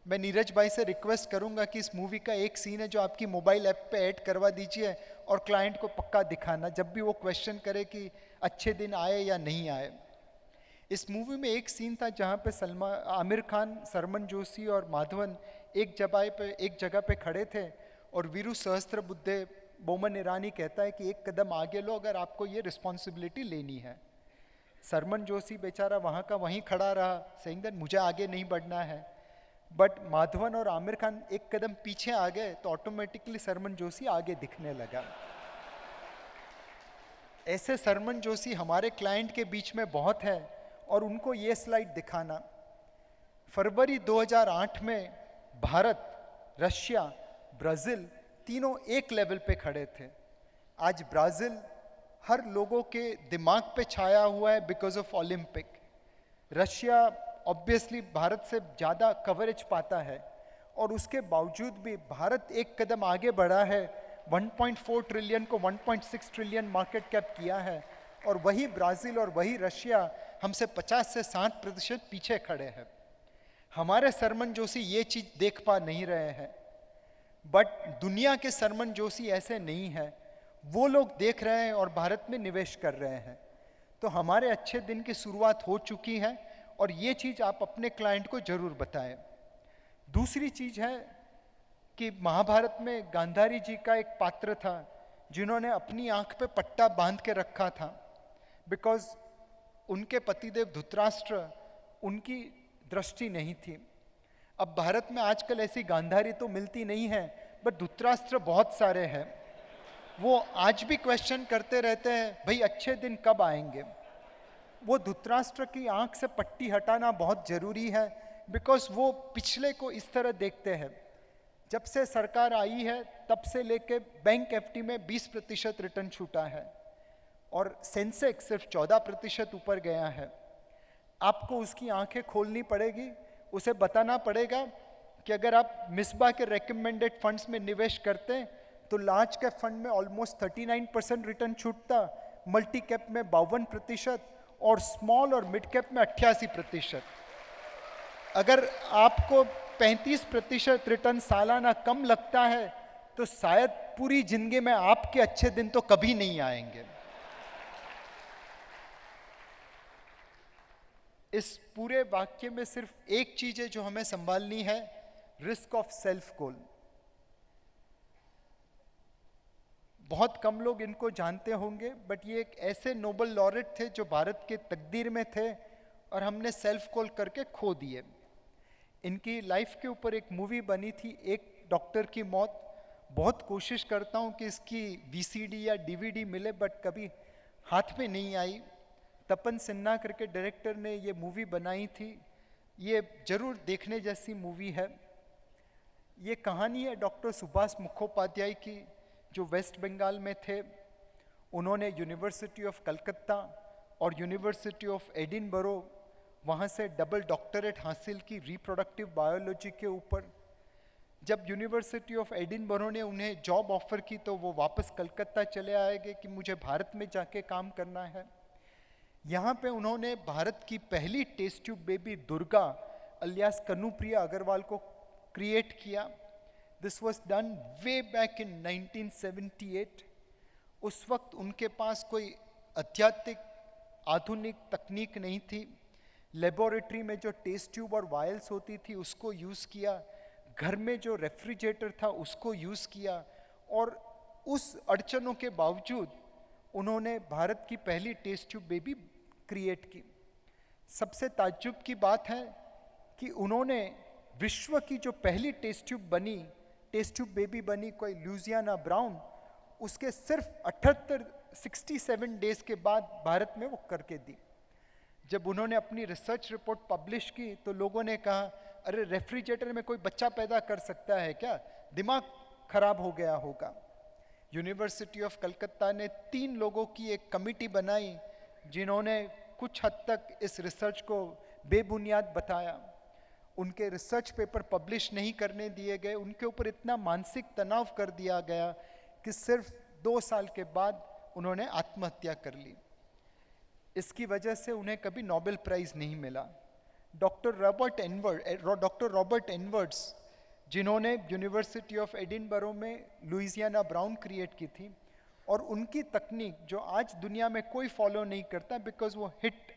मैं नीरज भाई से रिक्वेस्ट करूंगा कि इस मूवी का एक सीन है जो आपकी मोबाइल ऐप पे ऐड करवा दीजिए और क्लाइंट को पक्का दिखाना जब भी वो क्वेश्चन करे कि अच्छे दिन आए या नहीं आए। इस मूवी में एक सीन था जहाँ पे आमिर खान, सरमन जोशी और माधवन एक जगह पे खड़े थे और वीरू सहस्त्रबुद्धे बोमन ईरानी कहता है कि एक कदम आगे लो अगर आपको ये रिस्पॉन्सिबिलिटी लेनी है। सरमन जोशी बेचारा वहाँ का वहीं खड़ा रहा, सेइंग दैट मुझे आगे नहीं बढ़ना है, बट माधवन और आमिर खान एक कदम पीछे आ गए तो ऑटोमेटिकली सरमन जोशी आगे दिखने लगा। ऐसे सरमन जोशी हमारे क्लाइंट के बीच में बहुत है और उनको ये स्लाइड दिखाना। फरवरी 2008 में भारत, रशिया, ब्राज़ील तीनों एक लेवल पे खड़े थे। आज ब्राज़ील हर लोगों के दिमाग पे छाया हुआ है because of Olympic. Russia obviously Bharat से ज़्यादा कवरेज पाता है और उसके बावजूद भी भारत एक कदम आगे बढ़ा है, 1.4 ट्रिलियन को 1.6 ट्रिलियन मार्केट कैप किया है, और वही ब्राज़ील और वही रशिया हमसे 50 से 60% पीछे खड़े हैं। हमारे सरमन जोशी ये चीज़ देख पा नहीं रहे हैं, बट दुनिया के सरमन जोशी ऐसे नहीं है। वो लोग देख रहे हैं और भारत में निवेश कर रहे हैं। तो हमारे अच्छे दिन की शुरुआत हो चुकी है और ये चीज़ आप अपने क्लाइंट को जरूर बताएं। दूसरी चीज़ है कि महाभारत में गांधारी जी का एक पात्र था जिन्होंने अपनी आंख पे पट्टा बांध के रखा था, बिकॉज उनके पतिदेव धृतराष्ट्र, उनकी दृष्टि नहीं थी। अब भारत में आजकल ऐसी गांधारी तो मिलती नहीं है, बट धृतराष्ट्र बहुत सारे हैं। वो आज भी क्वेश्चन करते रहते हैं, भाई अच्छे दिन कब आएंगे। वो धृतराष्ट्र की आंख से पट्टी हटाना बहुत जरूरी है, बिकॉज वो पिछले को इस तरह देखते हैं। जब से सरकार आई है तब से लेके बैंक एफडी में 20% रिटर्न छूटा है और सेंसेक्स सिर्फ 14% ऊपर गया है। आपको उसकी आंखें खोलनी पड़ेगी, उसे बताना पड़ेगा कि अगर आप मिसबा के रेकमेंडेड फंड्स में निवेश करते हैं तो लार्ज कैप फंड में ऑलमोस्ट 39% रिटर्न छूटता, मल्टी कैप में 52% और स्मॉल और मिड कैप में 88%। अगर आपको 35% रिटर्न सालाना कम लगता है तो शायद पूरी जिंदगी में आपके अच्छे दिन तो कभी नहीं आएंगे। इस पूरे वाक्य में सिर्फ एक चीज है जो हमें संभालनी है, रिस्क ऑफ सेल्फ गोल। बहुत कम लोग इनको जानते होंगे, बट ये एक ऐसे नोबेल लॉरेट थे जो भारत के तकदीर में थे और हमने सेल्फ गोल करके खो दिए। इनकी लाइफ के ऊपर एक मूवी बनी थी, एक डॉक्टर की मौत। बहुत कोशिश करता हूँ कि इसकी वीसीडी या डीवीडी मिले, बट कभी हाथ में नहीं आई। तपन सिन्हा करके डायरेक्टर ने ये मूवी बनाई थी, ये जरूर देखने जैसी मूवी है। ये कहानी है डॉक्टर सुभाष मुखोपाध्याय की, जो वेस्ट बंगाल में थे। उन्होंने यूनिवर्सिटी ऑफ कलकत्ता और यूनिवर्सिटी ऑफ एडिनबरो, वहाँ से डबल डॉक्टरेट हासिल की रिप्रोडक्टिव बायोलॉजी के ऊपर। जब यूनिवर्सिटी ऑफ एडिनबरो ने उन्हें जॉब ऑफर की तो वो वापस कलकत्ता चले आएंगे कि मुझे भारत में जाके काम करना है। यहाँ पे उन्होंने भारत की पहली test tube baby Durga alias Kanupriya Agarwal को क्रिएट किया। This was done way back in 1978। उस वक्त उनके पास कोई आध्यात्मिक आधुनिक तकनीक नहीं थी। लेबोरेटरी में जो टेस्ट ट्यूब और वायल्स होती थी उसको यूज़ किया, घर में जो रेफ्रिजरेटर था उसको यूज़ किया, और उस अड़चनों के बावजूद उन्होंने भारत की पहली टेस्ट ट्यूब बेबी क्रिएट की। सबसे ताज्जुब की बात है कि उन्होंने विश्व की जो पहली टेस्ट ट्यूब बेबी बनी, कोई लुजियाना ब्राउन, उसके सिर्फ 67 डेज के बाद भारत में वो करके दी। जब उन्होंने अपनी रिसर्च रिपोर्ट पब्लिश की तो लोगों ने कहा, अरे रेफ्रिजरेटर में कोई बच्चा पैदा कर सकता है क्या, दिमाग खराब हो गया होगा। यूनिवर्सिटी ऑफ कलकत्ता ने 3 लोगों की एक कमिटी बनाई जिन्होंने कुछ हद तक इस रिसर्च को बेबुनियाद बताया। उनके रिसर्च पेपर पब्लिश नहीं करने दिए गए, उनके ऊपर इतना मानसिक तनाव कर दिया गया कि सिर्फ 2 साल के बाद उन्होंने आत्महत्या कर ली। इसकी वजह से उन्हें कभी नोबेल प्राइज नहीं मिला। डॉक्टर रॉबर्ट एनवर्ड्स, जिन्होंने यूनिवर्सिटी ऑफ एडिनबरो में लुइसियाना ब्राउन क्रिएट की थी, और उनकी तकनीक जो आज दुनिया में कोई फॉलो नहीं करता, बिकॉज वो hit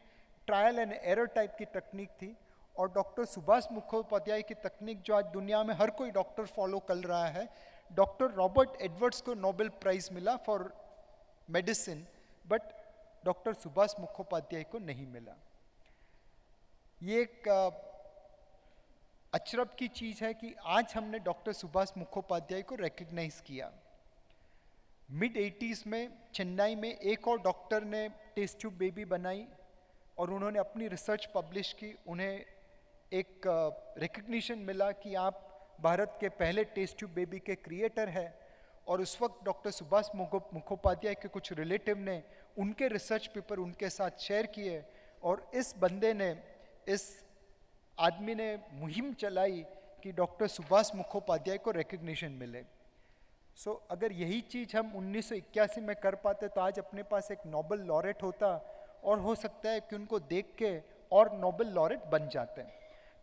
trial and error type की तकनीक थी, और डॉक्टर सुभाष मुखोपाध्याय की तकनीक जो आज दुनिया में हर कोई डॉक्टर फॉलो कर रहा है। डॉक्टर रॉबर्ट एडवर्ड्स को नोबेल प्राइज मिला for medicine, but doctor Subhash Mukhopadhyay को नहीं मिला। ये एक अचरज की चीज है कि आज हमने डॉक्टर सुभाष मुखोपाध्याय को रिकॉग्नाइज किया। मिड 80s में चेन्नई में एक और डॉक्टर ने टेस्ट ट्यूब बेबी बनाई और उन्होंने अपनी रिसर्च पब्लिश की। उन्हें एक रिकग्निशन मिला कि आप भारत के पहले टेस्ट ट्यूब बेबी के क्रिएटर हैं, और उस वक्त डॉक्टर सुभाष मुखोपाध्याय के कुछ रिलेटिव ने उनके रिसर्च पेपर उनके साथ शेयर किए, और इस बंदे ने, इस आदमी ने मुहिम चलाई कि डॉक्टर सुभाष मुखोपाध्याय को रिकग्निशन मिले। सो अगर यही चीज़ हम 1981 में कर पाते तो आज अपने पास एक नोबेल लॉरेट होता, और हो सकता है कि उनको देख के और नोबेल लॉरेट बन जाते हैं।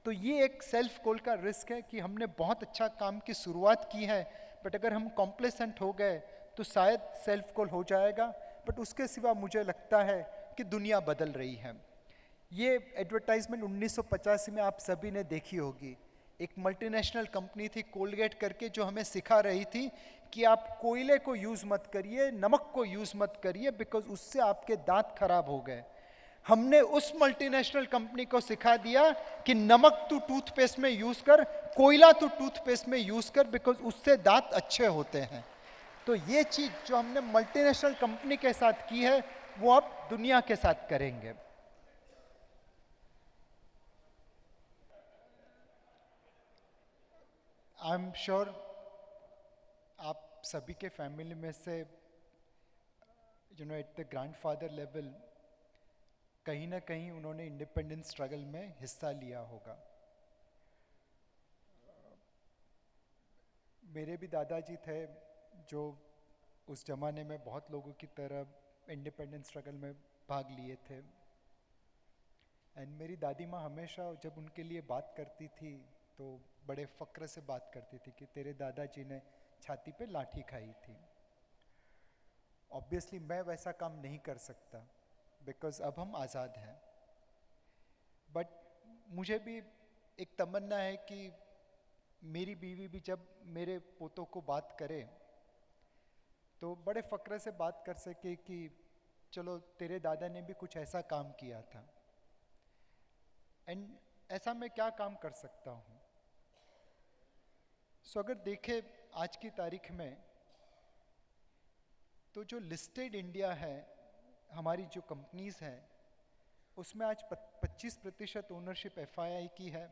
तो ये एक सेल्फ गोल का रिस्क है कि हमने बहुत अच्छा काम की शुरुआत की है, बट अगर हम कॉम्प्लेसेंट हो गए तो शायद सेल्फ गोल हो जाएगा, बट उसके सिवा मुझे लगता है कि दुनिया बदल रही है। ये एडवर्टाइजमेंट 1985 में आप सभी ने देखी होगी। एक मल्टीनेशनल कंपनी थी कोलगेट करके, जो हमें सिखा रही थी कि आप कोयले को यूज़ मत करिए, नमक को यूज़ मत करिए, बिकॉज उससे आपके दांत खराब हो गए। हमने उस मल्टीनेशनल कंपनी को सिखा दिया कि नमक तू टूथपेस्ट में यूज़ कर, कोयला तू टूथपेस्ट में यूज़ कर, बिकॉज उससे दांत अच्छे होते हैं। तो ये चीज़ जो हमने मल्टीनेशनल कंपनी के साथ की है, वो अब दुनिया के साथ करेंगे। आई एम श्योर आप सभी के फैमिली में से एट द ग्रैंडफादर लेवल कहीं ना कहीं उन्होंने इंडिपेंडेंस स्ट्रगल में हिस्सा लिया होगा। मेरे भी दादाजी थे जो उस जमाने में बहुत लोगों की तरह इंडिपेंडेंस स्ट्रगल में भाग लिए थे। एंड मेरी दादी माँ हमेशा जब उनके लिए बात करती थी तो बड़े फ़क्र से बात करती थी कि तेरे दादाजी ने छाती पे लाठी खाई थी। ऑब्वियसली मैं वैसा काम नहीं कर सकता बिकॉज अब हम आज़ाद हैं, बट मुझे भी एक तमन्ना है कि मेरी बीवी भी जब मेरे पोतों को बात करे तो बड़े फ़क्र से बात कर सके कि चलो तेरे दादा ने भी कुछ ऐसा काम किया था। एंड ऐसा मैं क्या काम कर सकता हूँ। सो अगर देखें आज की तारीख में तो जो लिस्टेड इंडिया है, हमारी जो कंपनीज हैं, उसमें आज 25% ओनरशिप FII की है,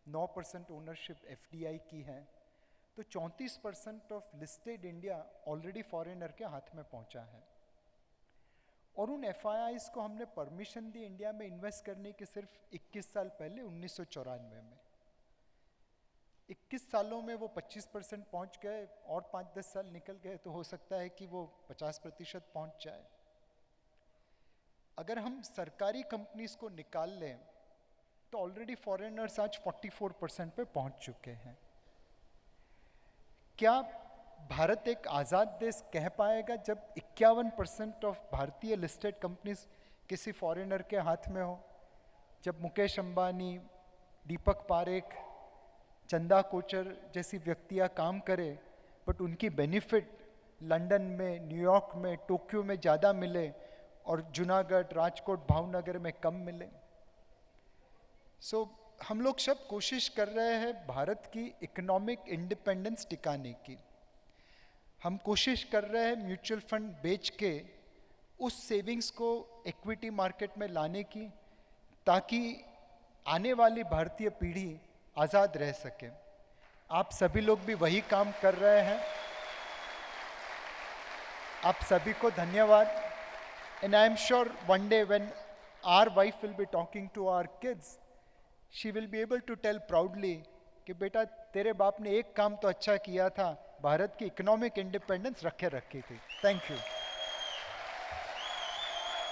9% ओनरशिप FDI की है। तो 34% of listed India already foreigner के हाथ में पहुंचा है। और उन FIIs को हमने परमिशन दी इंडिया में इन्वेस्ट करने की सिर्फ 21 साल पहले 1994 में। 21 सालों में वो 25% पहुंच गए, और 5-10 साल निकल गए तो हो सकता है कि वो 50% पहुंच जाए। अगर हम सरकारी कंपनीज को निकाल लें तो ऑलरेडी फॉरेनर्स आज 44% पे पहुंच चुके हैं। क्या भारत एक आज़ाद देश कह पाएगा जब 51% ऑफ भारतीय लिस्टेड कंपनीज किसी फॉरेनर के हाथ में हो? जब मुकेश अंबानी, दीपक पारेख, चंदा कोचर जैसी व्यक्तियां काम करे, बट उनकी बेनिफिट लंदन में, न्यूयॉर्क में, टोक्यो में ज़्यादा मिले और जूनागढ़, राजकोट, भावनगर में कम मिले। सो हम लोग सब कोशिश कर रहे हैं भारत की इकोनॉमिक इंडिपेंडेंस टिकाने की। हम कोशिश कर रहे हैं म्यूचुअल फंड बेच के उस सेविंग्स को इक्विटी मार्केट में लाने की, ताकि आने वाली भारतीय पीढ़ी आज़ाद रह सके। आप सभी लोग भी वही काम कर रहे हैं। आप सभी को धन्यवाद। And I am sure one day when our wife will be talking to our kids, she will be able to tell proudly कि बेटा तेरे बाप ने एक काम तो अच्छा किया था, भारत की इकोनॉमिक इंडिपेंडेंस रखे रखी थी। Thank you.